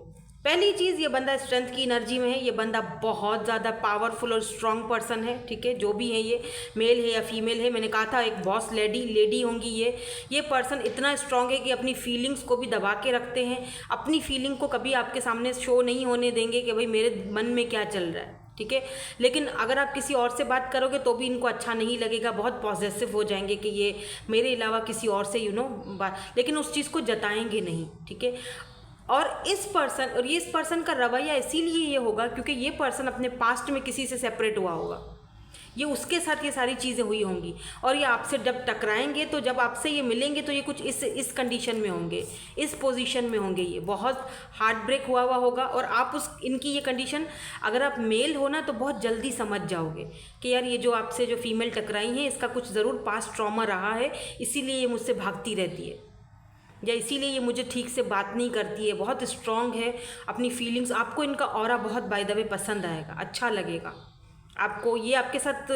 पहली चीज़, ये बंदा स्ट्रेंथ की एनर्जी में है, ये बंदा बहुत ज़्यादा पावरफुल और स्ट्रॉन्ग पर्सन है, ठीक है, जो भी है ये मेल है या फीमेल है, मैंने कहा था एक बॉस लेडी होंगी ये पर्सन इतना स्ट्रॉन्ग है कि अपनी फीलिंग्स को भी दबा के रखते हैं, अपनी फीलिंग को कभी आपके सामने शो नहीं होने देंगे कि भाई मेरे मन में क्या चल रहा है, ठीक है। लेकिन अगर आप किसी और से बात करोगे तो भी इनको अच्छा नहीं लगेगा, बहुत पॉजेसिव हो जाएंगे कि ये मेरे अलावा किसी और से बात, लेकिन उस चीज़ को जताएंगे नहीं, ठीक है। और इस पर्सन का रवैया इसीलिए ये होगा क्योंकि ये पर्सन अपने पास्ट में किसी से सेपरेट हुआ होगा, ये उसके साथ ये सारी चीज़ें हुई होंगी, और ये आपसे जब टकराएंगे तो जब आपसे ये मिलेंगे तो ये कुछ इस कंडीशन में होंगे, इस पोजीशन में होंगे, ये बहुत हार्ट ब्रेक हुआ होगा। और आप इनकी ये कंडीशन, अगर आप मेल हो ना तो बहुत जल्दी समझ जाओगे कि यार ये जो आपसे जो फीमेल टकराई है इसका कुछ ज़रूर पास्ट ट्रॉमा रहा है, इसीलिए ये मुझसे भागती रहती है, या इसीलिए ये मुझे ठीक से बात नहीं करती है, बहुत स्ट्रॉन्ग है अपनी फीलिंग्स। आपको इनका ऑरा बहुत बाय द वे पसंद आएगा, अच्छा लगेगा आपको। ये आपके साथ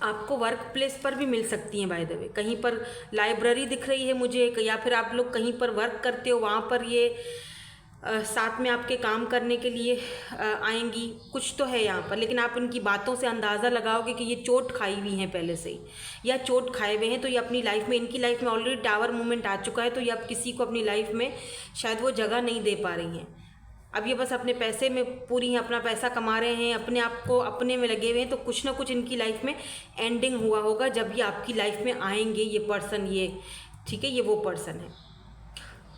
आपको वर्क प्लेस पर भी मिल सकती हैं बाय द वे, कहीं पर लाइब्रेरी दिख रही है मुझे, या फिर आप लोग कहीं पर वर्क करते हो वहाँ पर ये साथ में आपके काम करने के लिए आएंगी, कुछ तो है यहाँ पर। लेकिन आप उनकी बातों से अंदाज़ा लगाओगे कि ये चोट खाई हुई हैं पहले से ही, या चोट खाए हुए हैं, तो ये अपनी लाइफ में, इनकी लाइफ में ऑलरेडी टावर मूवमेंट आ चुका है, तो ये अब किसी को अपनी लाइफ में शायद वो जगह नहीं दे पा रही हैं। अब ये बस अपने पैसे में पूरी हैं, अपना पैसा कमा रहे हैं, अपने आप को अपने में लगे हुए हैं, तो कुछ ना कुछ इनकी लाइफ में एंडिंग हुआ होगा जब ये आपकी लाइफ में आएंगे ये पर्सन, ये ठीक है, ये वो पर्सन है।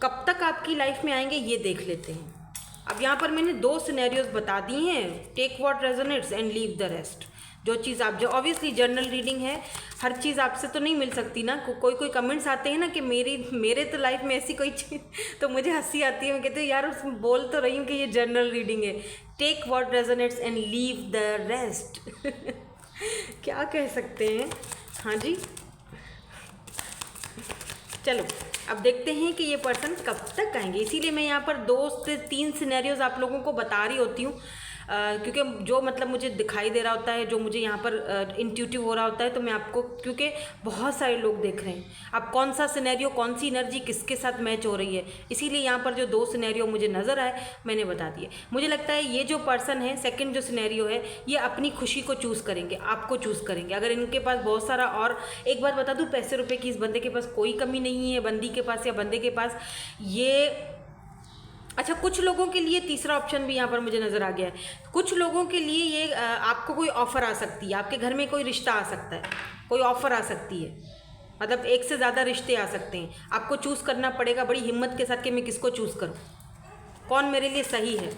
कब तक आपकी लाइफ में आएंगे ये देख लेते हैं। अब यहाँ पर मैंने 2 सिनेरियोज बता दी हैं, take what resonates and leave the rest. जो चीज़ आप, जो ऑब्वियसली जर्नल रीडिंग है, हर चीज़ आपसे तो नहीं मिल सकती ना। कोई कमेंट्स आते हैं ना कि मेरे तो लाइफ में ऐसी कोई चीज़, तो मुझे हंसी आती है, मैं कहती हूँ यार उसमें बोल तो रही हूँ कि ये जर्नल रीडिंग है, take what resonates and leave the rest. क्या कह सकते हैं, हाँ जी। चलो अब देखते हैं कि ये पर्सन कब तक आएंगे। इसीलिए मैं यहाँ पर 2 से 3 सिनेरियोज आप लोगों को बता रही होती हूँ, क्योंकि जो मतलब मुझे दिखाई दे रहा होता है, जो मुझे यहाँ पर इंट्यूटिव हो रहा होता है, तो मैं आपको, क्योंकि बहुत सारे लोग देख रहे हैं अब कौन सा सिनेरियो, कौन सी एनर्जी किसके साथ मैच हो रही है, इसीलिए यहाँ पर जो 2 सिनेरियो मुझे नज़र आए मैंने बता दिए। मुझे लगता है ये जो पर्सन है, सेकंड जो सिनेरियो है, ये अपनी खुशी को चूज़ करेंगे, आपको चूज़ करेंगे। अगर इनके पास बहुत सारा, और एक बात बता दूँ, पैसे रुपये की इस बंदे के पास कोई कमी नहीं है, बंदी के पास या बंदे के पास ये। अच्छा, कुछ लोगों के लिए तीसरा ऑप्शन भी यहाँ पर मुझे नज़र आ गया है। कुछ लोगों के लिए ये आपको कोई ऑफ़र आ सकती है, आपके घर में कोई रिश्ता आ सकता है, कोई ऑफ़र आ सकती है, मतलब एक से ज़्यादा रिश्ते आ सकते हैं। आपको चूज़ करना पड़ेगा बड़ी हिम्मत के साथ कि मैं किसको चूज़ करूँ, कौन मेरे लिए सही है।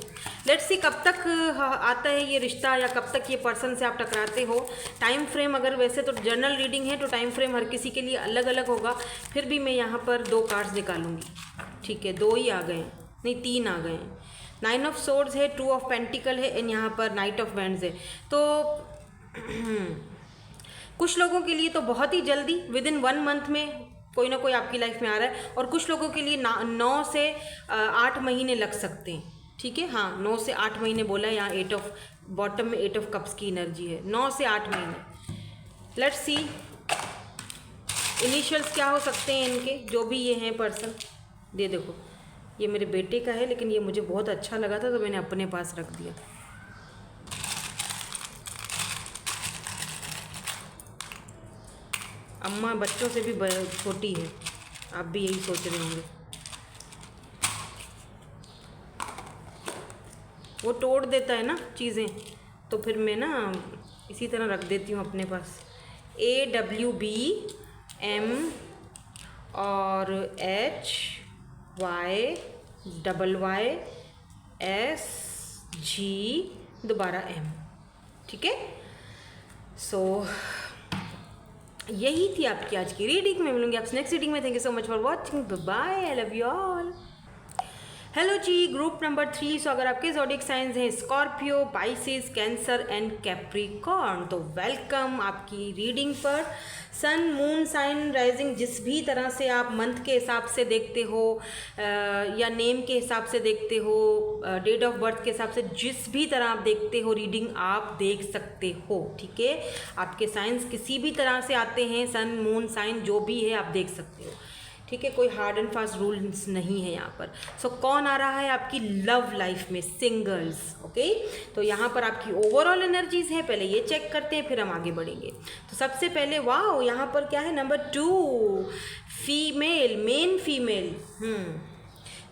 लेट्स सी कब तक आता है ये रिश्ता, या कब तक ये पर्सन से आप टकराते हो। टाइम फ्रेम, अगर वैसे तो जर्नल रीडिंग है तो टाइम फ्रेम हर किसी के लिए अलग अलग होगा, फिर भी मैं यहाँ पर 2 कार्ड्स निकालूंगी, ठीक है। 2 ही आ गए, नहीं 3 आ गए हैं। 9 ऑफ सोर्ड्स है, 2 ऑफ पेंटिकल है, एंड यहाँ पर नाइट ऑफ वैंड्स है। तो कुछ लोगों के लिए तो बहुत ही जल्दी, विद इन 1 मंथ में कोई ना कोई आपकी लाइफ में आ रहा है, और कुछ लोगों के लिए 9 से 8 महीने लग सकते हैं, ठीक है। हाँ, 9 से 8 महीने बोला है यहाँ। 8 ऑफ बॉटम में 8 ऑफ कप्स की एनर्जी है, 9 से 8 महीने। लेट्स सी इनिशियल्स क्या हो सकते हैं इनके, जो भी ये हैं पर्सन। ये देखो, ये मेरे बेटे का है, लेकिन ये मुझे बहुत अच्छा लगा था तो मैंने अपने पास रख दिया। अम्मा बच्चों से भी छोटी है, आप भी यही सोच रहे होंगे। वो तोड़ देता है ना चीज़ें, तो फिर मैं ना इसी तरह रख देती हूँ अपने पास। AWBM और HYYSG दोबारा M, ठीक है। सो यही थी आपकी आज की रीडिंग। मैं मिलूंगी आपसे नेक्स्ट रीडिंग में। Thank you so much for watching, bye, I love you all. Hello जी, ग्रुप नंबर 3। सो अगर आपके ज़ोडिएक साइंस हैं Scorpio, Pisces, Cancer and Capricorn, तो वेलकम आपकी रीडिंग पर। सन, मून साइन, राइजिंग, जिस भी तरह से आप मंथ के हिसाब से देखते हो या नेम के हिसाब से देखते हो, डेट ऑफ बर्थ के हिसाब से, जिस भी तरह आप देखते हो रीडिंग आप देख सकते हो, ठीक है। आपके साइंस किसी भी तरह से आते हैं, सन, मून, साइन जो भी है आप देख सकते हो, ठीक है, कोई हार्ड एंड फास्ट रूल्स नहीं है यहाँ पर। सो कौन आ रहा है आपकी लव लाइफ में? सिंगल्स। ओके, तो यहाँ पर आपकी ओवरऑल एनर्जीज है, पहले ये चेक करते हैं फिर हम आगे बढ़ेंगे। तो सबसे पहले वाह, यहाँ पर क्या है? Number 2 female, main female.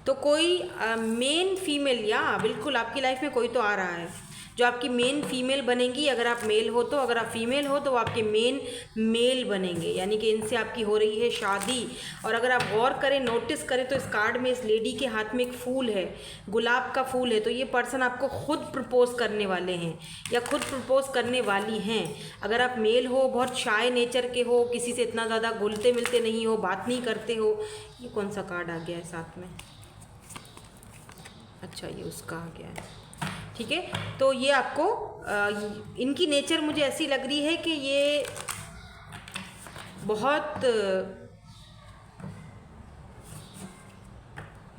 तो कोई मेन फीमेल, या बिल्कुल आपकी लाइफ में कोई तो आ रहा है जो आपकी मेन फीमेल बनेगी। अगर आप मेल हो तो, अगर आप फीमेल हो तो वो आपके मेन मेल बनेंगे, यानी कि इनसे आपकी हो रही है शादी। और अगर आप गौर करें, नोटिस करें तो इस कार्ड में इस लेडी के हाथ में एक फूल है, गुलाब का फूल है। तो ये पर्सन आपको खुद प्रपोज करने वाले हैं या खुद प्रपोज करने वाली हैं। अगर आप मेल हो, बहुत शाय नेचर के हो, किसी से इतना ज़्यादा घुलते मिलते नहीं हो, बात नहीं करते हो। ये कौन सा कार्ड आ गया है साथ में? अच्छा, ये उसका आ गया है, ठीक है। तो ये आपको इनकी नेचर मुझे ऐसी लग रही है कि ये बहुत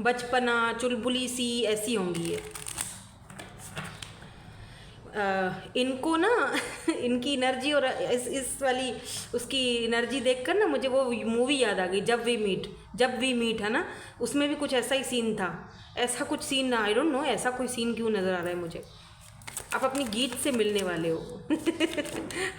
बचपना, चुलबुली सी ऐसी होंगी ये। इनको ना इनकी एनर्जी और इस वाली उसकी एनर्जी देखकर ना मुझे वो मूवी याद आ गई, जब वी मीट है ना, उसमें भी कुछ ऐसा ही सीन था। ऐसा कुछ सीन, आई डोंट नो ऐसा कोई सीन क्यों नज़र आ रहा है मुझे। आप अपनी गीत से मिलने वाले हो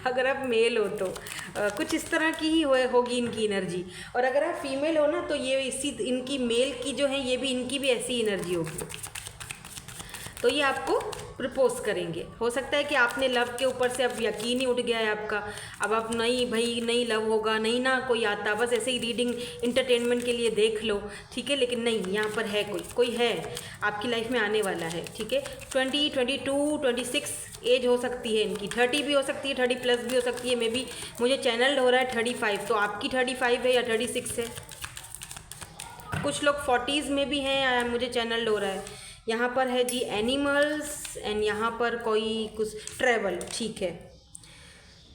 अगर आप मेल हो तो कुछ इस तरह की ही होगी इनकी एनर्जी। और अगर आप फीमेल हो ना तो ये इसी इनकी मेल की जो है, ये भी इनकी भी ऐसी एनर्जी होगी। तो ये आपको प्रपोज करेंगे। हो सकता है कि आपने लव के ऊपर से अब यकीन ही उठ गया है आपका। अब आप नहीं भाई, नहीं लव होगा, नहीं ना कोई आता, बस ऐसे ही रीडिंग इंटरटेनमेंट के लिए देख लो, ठीक है। लेकिन नहीं, यहाँ पर है कोई है आपकी लाइफ में आने वाला है, ठीक है। 20, 22, 26 एज हो सकती है इनकी, 30 भी हो सकती है, 30 प्लस भी हो सकती है। मे बी मुझे चैनल हो रहा है 35, तो आपकी 35 है या 36 है। कुछ लोग 40s में भी हैं, मुझे चैनल हो रहा है। यहाँ पर है जी एनिमल्स, एंड यहाँ पर कोई कुछ ट्रैवल, ठीक है।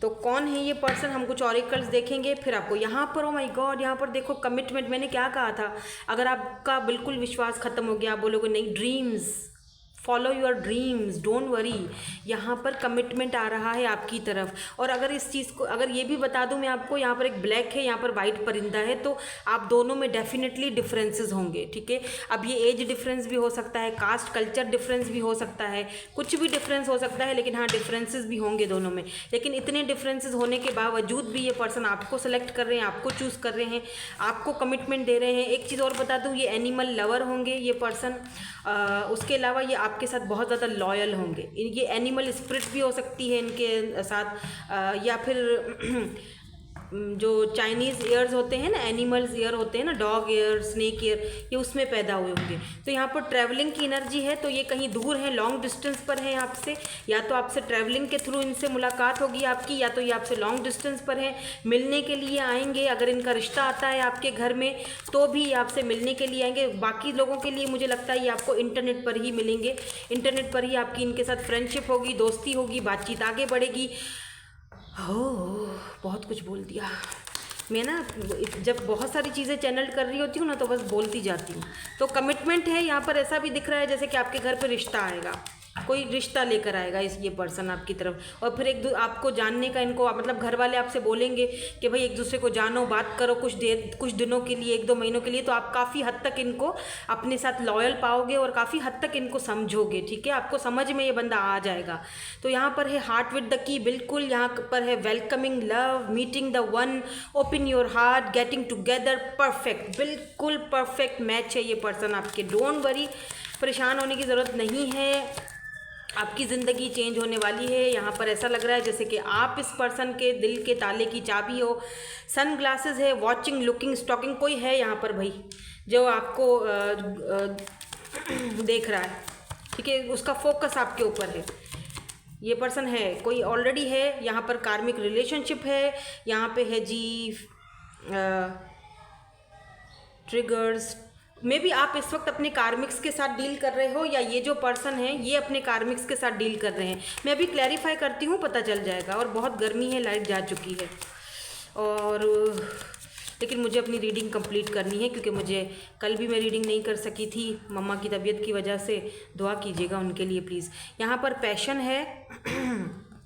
तो कौन है ये पर्सन, हम कुछ ऑरिकल्स देखेंगे फिर आपको। यहाँ पर ओ माय गॉड, यहाँ पर देखो कमिटमेंट। मैंने क्या कहा था, अगर आपका बिल्कुल विश्वास खत्म हो गया, आप बोलोगे नहीं, dreams, follow your dreams, don't worry. यहाँ पर कमिटमेंट आ रहा है आपकी तरफ। और अगर इस चीज़ को, अगर ये भी बता दूँ मैं आपको, यहाँ पर एक ब्लैक है, यहाँ पर वाइट परिंदा है, तो आप दोनों में डेफिनेटली डिफरेंसेस होंगे, ठीक है। अब ये एज डिफरेंस भी हो सकता है, कास्ट कल्चर डिफरेंस भी हो सकता है, कुछ भी डिफरेंस हो सकता है, लेकिन हाँ डिफरेंसेस भी होंगे दोनों में। लेकिन इतने डिफरेंसेस होने के बावजूद भी ये पर्सन आपको सेलेक्ट कर रहे हैं, आपको चूज़ कर रहे हैं, आपको कमिटमेंट दे रहे हैं। एक चीज़ और बता दूँ, ये एनिमल लवर होंगे ये पर्सन। उसके अलावा ये आपके साथ बहुत ज़्यादा लॉयल होंगे। ये एनिमल स्पिरिट भी हो सकती है इनके साथ, या फिर जो चाइनीज़ ईयर्स होते हैं ना, एनिमल्स ईयर होते हैं ना, डॉग ईयर, स्नेक ईयर, ये उसमें पैदा हुए होंगे। तो यहाँ पर ट्रैवलिंग की एनर्जी है, तो ये कहीं दूर है, लॉन्ग डिस्टेंस पर है आपसे, या तो आपसे ट्रैवलिंग के थ्रू इनसे मुलाकात होगी आपकी, या तो ये आपसे लॉन्ग डिस्टेंस पर है, मिलने के लिए आएंगे। अगर इनका रिश्ता आता है आपके घर में तो भी आपसे मिलने के लिए आएंगे। बाकी लोगों के लिए मुझे लगता है ये आपको इंटरनेट पर ही मिलेंगे, इंटरनेट पर ही आपकी इनके साथ फ्रेंडशिप होगी, दोस्ती होगी, बातचीत आगे बढ़ेगी। हो बहुत कुछ बोल दिया मैं ना, जब बहुत सारी चीज़ें चैनल कर रही होती हूँ ना तो बस बोलती जाती हूँ। तो कमिटमेंट है यहाँ पर, ऐसा भी दिख रहा है जैसे कि आपके घर पर रिश्ता आएगा, कोई रिश्ता लेकर आएगा ये पर्सन आपकी तरफ। और फिर आपको जानने का इनको, मतलब घर वाले आपसे बोलेंगे कि भाई एक दूसरे को जानो, बात करो कुछ दिनों के लिए, 1-2 महीनों के लिए। तो आप काफ़ी हद तक इनको अपने साथ लॉयल पाओगे और काफ़ी हद तक इनको समझोगे, ठीक है। आपको समझ में ये बंदा आ जाएगा। तो यहाँ पर है हार्ट विद द की, बिल्कुल यहाँ पर है welcoming love, meeting the one, open your heart, getting together, perfect, बिल्कुल परफेक्ट मैच है ये पर्सन आपके। डोंट वरी, परेशान होने की ज़रूरत नहीं है, आपकी ज़िंदगी चेंज होने वाली है। यहाँ पर ऐसा लग रहा है जैसे कि आप इस पर्सन के दिल के ताले की चाबी हो। सन ग्लासेस है, वॉचिंग, लुकिंग, स्टॉकिंग, कोई है यहाँ पर भाई जो आपको देख रहा है, ठीक है। उसका फोकस आपके ऊपर है, ये पर्सन है, कोई ऑलरेडी है। यहाँ पर कार्मिक रिलेशनशिप है, यहाँ पे है जी ट्रिगर्स। मे बी आप इस वक्त अपने कार्मिक्स के साथ डील कर रहे हो, या ये जो पर्सन है ये अपने कार्मिक्स के साथ डील कर रहे हैं। मैं अभी क्लैरिफाई करती हूँ, पता चल जाएगा। और बहुत गर्मी है, लाइट जा चुकी है, और लेकिन मुझे अपनी रीडिंग कंप्लीट करनी है क्योंकि मुझे कल भी मैं रीडिंग नहीं कर सकी थी मम्मा की तबीयत की वजह से। दुआ कीजिएगा उनके लिए प्लीज़। यहाँ पर पैशन है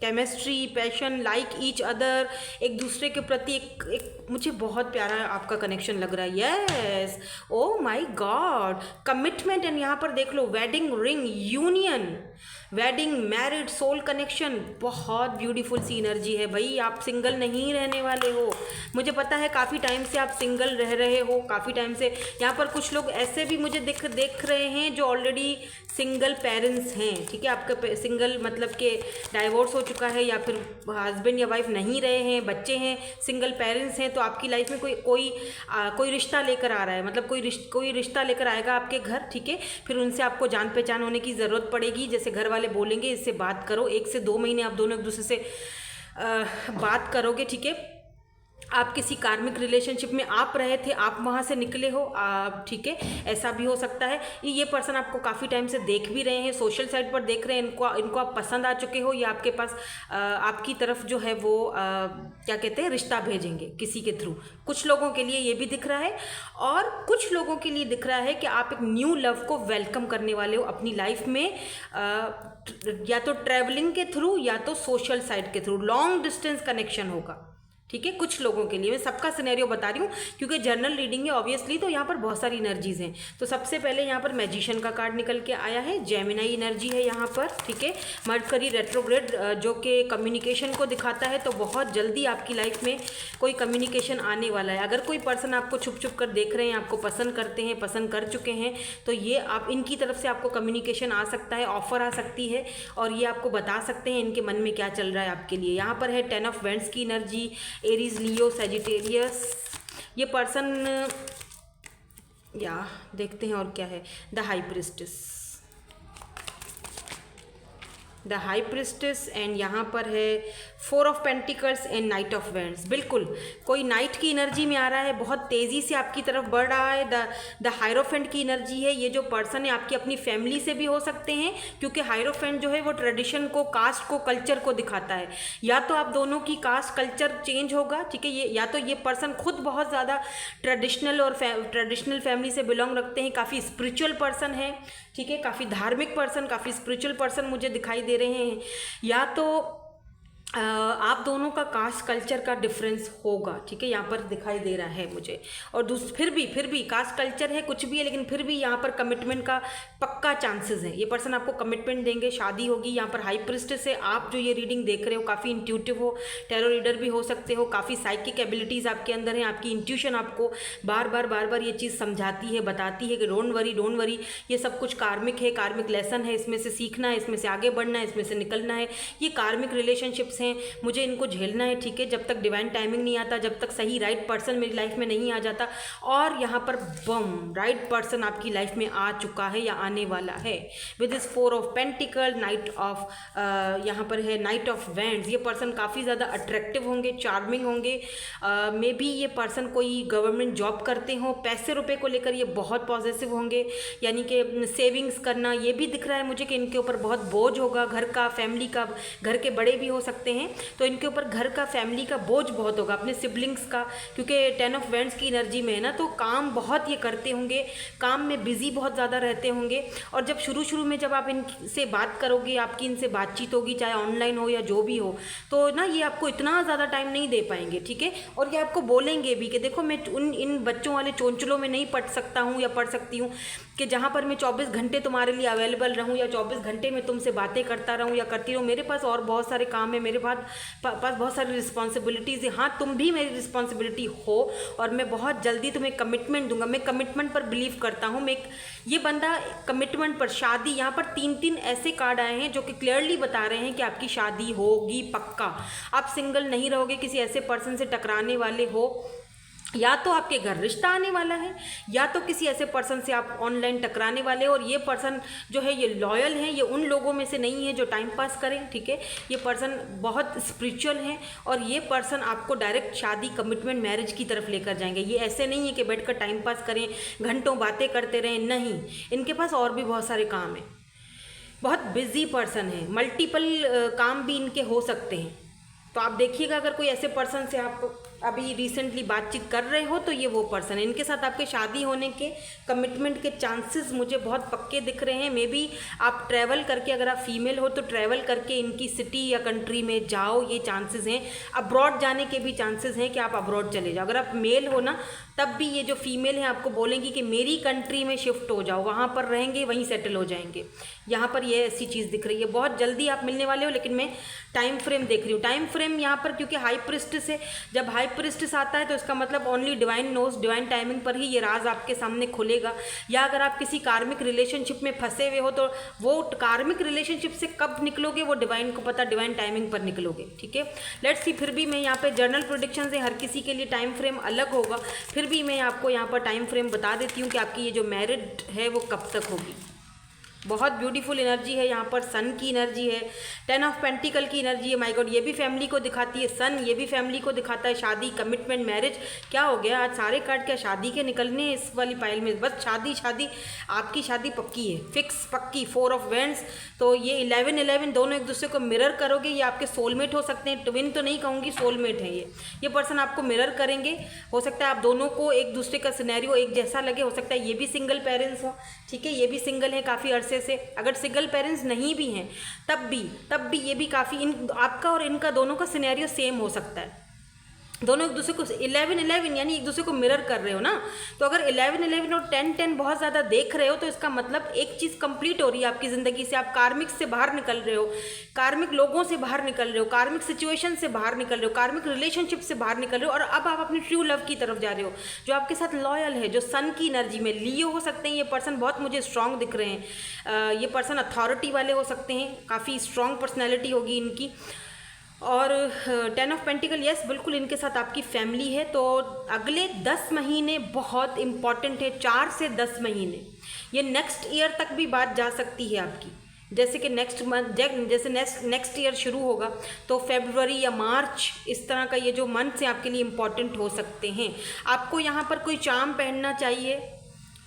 chemistry, passion, like each other, एक दूसरे के प्रति एक मुझे बहुत प्यारा आपका कनेक्शन लग रहा है। Yes, oh my God, commitment. And यहाँ पर देख लो, wedding ring, union, wedding, married, soul connection, बहुत ब्यूटीफुल सी एनर्जी है भाई। आप सिंगल नहीं रहने वाले हो, मुझे पता है काफ़ी टाइम से आप सिंगल रह रहे हो, काफ़ी टाइम से। यहाँ पर कुछ लोग ऐसे भी मुझे देख रहे हैं जो ऑलरेडी सिंगल पेरेंट्स हैं, ठीक है। आपका सिंगल मतलब कि डाइवोर्स हो चुका है, या फिर हस्बैंड या वाइफ नहीं रहे हैं, बच्चे हैं, सिंगल पेरेंट्स हैं, तो आपकी लाइफ में कोई रिश्ता लेकर आ रहा है, मतलब कोई रिश्ता लेकर आएगा आपके घर, ठीक है। फिर उनसे आपको जान पहचान होने की ज़रूरत पड़ेगी। जैसे घर वाले बोलेंगे इससे बात करो, 1 से 2 महीने आप दोनों एक दूसरे से बात करोगे, ठीक है। आप किसी कार्मिक रिलेशनशिप में आप रहे थे, आप वहाँ से निकले हो, ठीक है, ऐसा भी हो सकता है। ये पर्सन आपको काफ़ी टाइम से देख भी रहे हैं, सोशल साइट पर देख रहे हैं, इनको आप पसंद आ चुके हो, या आपके पास आपकी तरफ जो है वो क्या कहते हैं, रिश्ता भेजेंगे किसी के थ्रू। कुछ लोगों के लिए ये भी दिख रहा है, और कुछ लोगों के लिए दिख रहा है कि आप एक न्यू लव को वेलकम करने वाले हो अपनी लाइफ में, या तो ट्रैवलिंग के थ्रू या तो सोशल साइट के थ्रू। लॉन्ग डिस्टेंस कनेक्शन होगा, ठीक है, कुछ लोगों के लिए। मैं सबका सिनेरियो बता रही हूँ क्योंकि जनरल रीडिंग है ऑब्वियसली, तो यहाँ पर बहुत सारी एनर्जीज हैं। तो सबसे पहले यहाँ पर मैजिशियन का कार्ड निकल के आया है, जेमिनाई एनर्जी है यहाँ पर, ठीक है। मरकरी रेट्रोग्रेड जो कि कम्युनिकेशन को दिखाता है, तो बहुत जल्दी आपकी लाइफ में कोई कम्युनिकेशन आने वाला है। अगर कोई पर्सन आपको छुप छुप कर देख रहे हैं, आपको पसंद करते हैं, पसंद कर चुके हैं, तो ये आप इनकी तरफ से आपको कम्युनिकेशन आ सकता है, ऑफर आ सकती है, और ये आपको बता सकते हैं इनके मन में क्या चल रहा है आपके लिए। यहाँ पर है 10 ऑफ वेंड्स की एनर्जी, एरीज, लियो, सजिटेरियस। ये पर्सन, या देखते हैं और क्या है, the high priestess, the high priestess. And यहाँ पर है 4 of pentacles and night of vends. बिल्कुल कोई नाइट की एनर्जी में आ रहा है, बहुत तेज़ी से आपकी तरफ बढ़ रहा है। द हायरोफेंट की एनर्जी है। ये जो पर्सन है आपकी अपनी फैमिली से भी हो सकते हैं, क्योंकि हायरोफेंट जो है वो ट्रेडिशन को, कास्ट को, कल्चर को दिखाता है। या तो आप दोनों की कास्ट कल्चर चेंज होगा, ठीक है, ये या तो ये पर्सन खुद बहुत ज़्यादा ट्रेडिशनल फैमिली से बिलोंग रखते हैं, काफ़ी स्पिरिचुअल पर्सन है, ठीक है, काफ़ी धार्मिक पर्सन, काफ़ी स्पिरिचुअल पर्सन मुझे दिखाई दे रहे हैं। या तो आप दोनों का कास्ट कल्चर का डिफरेंस होगा, ठीक है, यहाँ पर दिखाई दे रहा है मुझे। और फिर भी कास्ट कल्चर है, कुछ भी है, लेकिन फिर भी यहाँ पर कमिटमेंट का पक्का चांसेस है। ये पर्सन आपको कमिटमेंट देंगे, शादी होगी। यहाँ पर हाई प्रिस्टेस से आप जो ये रीडिंग देख रहे हो, काफ़ी इंट्यूटिव हो, टैरो रीडर भी हो सकते हो, काफ़ी साइकिक एबिलिटीज़ आपके अंदर हैं, आपकी इंट्यूशन आपको बार बार ये चीज़ समझाती है, बताती है कि डोंट वरी, ये सब कुछ कार्मिक है, कार्मिक लेसन है, इसमें से सीखना है, इसमें से आगे बढ़ना है, इसमें से निकलना है। ये कार्मिक रिलेशनशिप्स हैं, मुझे इनको झेलना है, ठीक है, जब तक डिवाइन टाइमिंग नहीं आता, जब तक सही राइट पर्सन मेरी लाइफ में नहीं आ जाता। और यहाँ पर बम, राइट पर्सन आपकी लाइफ में आ चुका है या आने वाला है विद इस 4 ऑफ पेंटिकल, नाइट ऑफ, यहाँ पर है नाइट ऑफ वेंड्स। ये पर्सन काफ़ी ज़्यादा अट्रैक्टिव होंगे, चार्मिंग होंगे। मे बी ये पर्सन कोई गवर्नमेंट जॉब करते हो, पैसे रुपए को लेकर ये बहुत पॉजिटिव होंगे, यानी कि सेविंग्स करना। ये भी दिख रहा है मुझे कि इनके ऊपर बहुत बोझ होगा, घर का, फैमिली का, घर के बड़े भी हो सकते हैं, तो इनके ऊपर घर का, फैमिली का बोझ बहुत होगा, अपने सिबलिंग्स का, क्योंकि 10 ऑफ वेंड्स की एनर्जी में है ना, तो काम बहुत ये करते होंगे, काम में बिजी बहुत ज़्यादा रहते होंगे। और जब शुरू में जब आप इनसे बात करोगे, आपकी इनसे बातचीत होगी, चाहे ऑनलाइन हो या जो भी हो, तो ना ये आपको इतना ज़्यादा टाइम नहीं दे पाएंगे, ठीक है। और ये आपको बोलेंगे भी कि देखो मैं इन बच्चों वाले चोंचलों में नहीं पढ़ सकता हूँ या पढ़ सकती हूँ, कि जहाँ पर मैं 24 घंटे तुम्हारे लिए अवेलेबल रहूँ, या 24 घंटे में तुमसे बातें करता रहूँ या करती रहूँ। मेरे पास और बहुत सारे काम है, मेरे पास बहुत सारी रिस्पॉन्सिबिलिटीज़ है। हाँ, तुम भी मेरी रिस्पॉन्सिबिलिटी हो, और मैं बहुत जल्दी तुम्हें कमिटमेंट दूंगा। मैं कमिटमेंट पर बिलीव करता हूँ। ये बंदा कमिटमेंट पर, शादी, यहाँ पर 3 ऐसे कार्ड आए हैं जो कि क्लियरली बता रहे हैं कि आपकी शादी होगी पक्का। आप सिंगल नहीं रहोगे, किसी ऐसे पर्सन से टकराने वाले हो, या तो आपके घर रिश्ता आने वाला है, या तो किसी ऐसे पर्सन से आप ऑनलाइन टकराने वाले हो। और ये पर्सन जो है ये लॉयल हैं, ये उन लोगों में से नहीं है जो टाइम पास करें, ठीक है। ये पर्सन बहुत स्पिरिचुअल हैं, और ये पर्सन आपको डायरेक्ट शादी, कमिटमेंट, मैरिज की तरफ लेकर जाएंगे। ये ऐसे नहीं है कि बैठकर टाइम पास करें, घंटों बातें करते रहें, नहीं, इनके पास और भी बहुत सारे काम हैं, बहुत बिजी पर्सन है, मल्टीपल काम भी इनके हो सकते हैं। तो आप देखिएगा, अगर कोई ऐसे पर्सन से आप अभी रिसेंटली बातचीत कर रहे हो तो ये वो पर्सन है। इनके साथ आपके शादी होने के, कमिटमेंट के चांसेस मुझे बहुत पक्के दिख रहे हैं। मे बी आप ट्रैवल करके, अगर आप फीमेल हो तो ट्रैवल करके इनकी सिटी या कंट्री में जाओ, ये चांसेस हैं। अब्रॉड जाने के भी चांसेस हैं कि आप अब्रॉड चले जाओ। अगर आप मेल हो ना, तब भी ये जो फीमेल हैं आपको बोलेंगी कि मेरी कंट्री में शिफ्ट हो जाओ, वहाँ पर रहेंगे, वहीं सेटल हो जाएंगे। यहाँ पर ये ऐसी चीज़ दिख रही है। बहुत जल्दी आप मिलने वाले हो, लेकिन मैं टाइम फ्रेम देख रही हूँ। टाइम फ्रेम यहाँ पर क्योंकि हाई प्रिस्टिस है, जब हाई प्रिस्टिस आता है तो इसका मतलब only divine knows, divine timing पर ही ये राज आपके सामने खुलेगा। या अगर आप किसी कार्मिक रिलेशनशिप में फंसे हुए हो तो वो कार्मिक रिलेशनशिप से कब निकलोगे वो डिवाइन को पता, डिवाइन टाइमिंग पर निकलोगे। ठीक है, लेट्स सी। फिर भी मैं यहाँ पे जर्नल प्रेडिक्शन है, हर किसी के लिए टाइम फ्रेम अलग होगा। फिर भी मैं आपको यहाँ पर टाइम फ्रेम बता देती हूँ कि आपकी ये जो मैरिड है वो कब तक होगी। बहुत ब्यूटीफुल एनर्जी है यहाँ पर। सन की एनर्जी है, 10 ऑफ पेंटिकल की एनर्जी है। माय गॉड, ये भी फैमिली को दिखाती है। सन ये भी फैमिली को दिखाता है। शादी, कमिटमेंट, मैरिज। क्या हो गया आज सारे कार्ड क्या शादी के निकलने हैं इस वाली पाइल में? बस शादी शादी, आपकी शादी पक्की है, फिक्स पक्की। 4 ऑफ वेंड्स, तो ये 11 दोनों एक दूसरे को मिरर करोगे। ये आपके सोलमेट हो सकते हैं, ट्विन तो नहीं कहूँगी, सोलमेट है ये पर्सन आपको मिरर करेंगे। हो सकता है आप दोनों को एक दूसरे का सिनेरियो एक जैसा लगे। हो सकता है ये भी सिंगल पेरेंट्स हो, ठीक है, ये भी सिंगल है काफ़ी अरसे से। अगर सिंगल पेरेंट्स नहीं भी हैं तब भी ये भी काफ़ी आपका और इनका दोनों का सिनेरियो सेम हो सकता है। दोनों एक दूसरे को 11 यानी एक दूसरे को मिरर कर रहे हो ना। तो अगर 11 और 10 बहुत ज़्यादा देख रहे हो तो इसका मतलब एक चीज़ कंप्लीट हो रही है आपकी ज़िंदगी से। आप कार्मिक से बाहर निकल रहे हो, कार्मिक लोगों से बाहर निकल रहे हो, कार्मिक सिचुएशन से बाहर निकल रहे हो, कार्मिक रिलेशनशिप से बाहर निकल रहे हो, और अब आप अपनी ट्रू लव की तरफ जा रहे हो जो आपके साथ लॉयल है, जो सन की एनर्जी में। लियो हो सकते हैं ये पर्सन, बहुत मुझे स्ट्रांग दिख रहे हैं। ये पर्सन अथॉरिटी वाले हो सकते हैं, काफ़ी स्ट्रांग पर्सनैलिटी होगी इनकी। और 10 ऑफ पेंटिकल, यस बिल्कुल इनके साथ आपकी फैमिली है। तो अगले 10 महीने बहुत इंपॉर्टेंट है, 4 से 10 महीने। ये नेक्स्ट ईयर तक भी बात जा सकती है आपकी। जैसे कि नेक्स्ट मंथ, जैसे नेक्स्ट ईयर शुरू होगा तो फरवरी या मार्च, इस तरह का ये जो मंथ्स हैं आपके लिए इम्पॉर्टेंट हो सकते हैं। आपको यहाँ पर कोई चार्म पहनना चाहिए,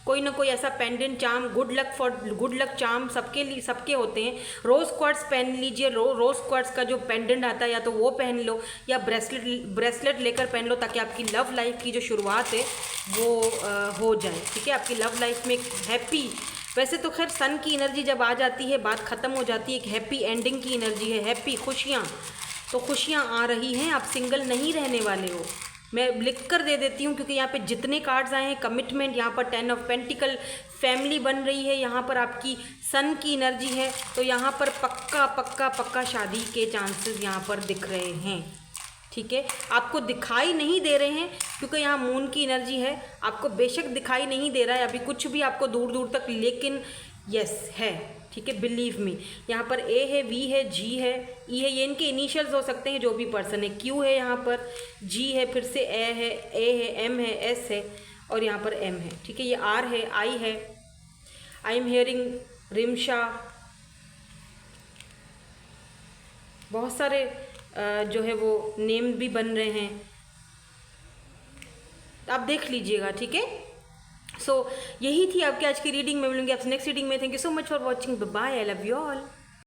कोई ना कोई ऐसा pendant charm, good luck charm सबके लिए, सबके होते हैं। रोज़ क्वार्ट्स पहन लीजिए। रोज़ क्वार्ट्स का जो पेंडेंट आता है या तो वो पहन लो या ब्रेसलेट लेकर पहन लो, ताकि आपकी लव लाइफ की जो शुरुआत है वो हो जाए। ठीक है, आपकी लव लाइफ में एक हैप्पी, वैसे तो खैर सन की एनर्जी जब आ जाती है बात ख़त्म हो जाती है। एक हैप्पी एंडिंग की एनर्जी है, हैप्पी खुशियाँ, तो खुशियाँ आ रही हैं। आप सिंगल नहीं रहने वाले हो, मैं लिख कर दे देती हूँ, क्योंकि यहाँ पे जितने कार्ड्स आए हैं, कमिटमेंट, यहाँ पर 10 ऑफ पेंटिकल, फैमिली बन रही है, यहाँ पर आपकी सन की एनर्जी है। तो यहाँ पर पक्का शादी के चांसेस यहाँ पर दिख रहे हैं। ठीक है, आपको दिखाई नहीं दे रहे हैं क्योंकि यहाँ मून की एनर्जी है। आपको बेशक दिखाई नहीं दे रहा है अभी कुछ भी आपको दूर दूर तक, लेकिन यस है। ठीक है, बिलीव मी। यहाँ पर ए है, वी है, जी है, ई है, ये इनके इनिशियल्स हो सकते हैं जो भी पर्सन है। क्यू है, यहाँ पर जी है, फिर से ए है, एम है, एस है, और यहाँ पर एम है। ठीक है, ये आर है, आई है, आई एम हियरिंग, रिमशा, बहुत सारे जो है वो नेम भी बन रहे हैं, आप देख लीजिएगा। ठीक है, सो यही थी आपकी आज की रीडिंग में। मिलूंगी आपसे नेक्स्ट रीडिंग में। Thank you so much for watching, bye, I love you all.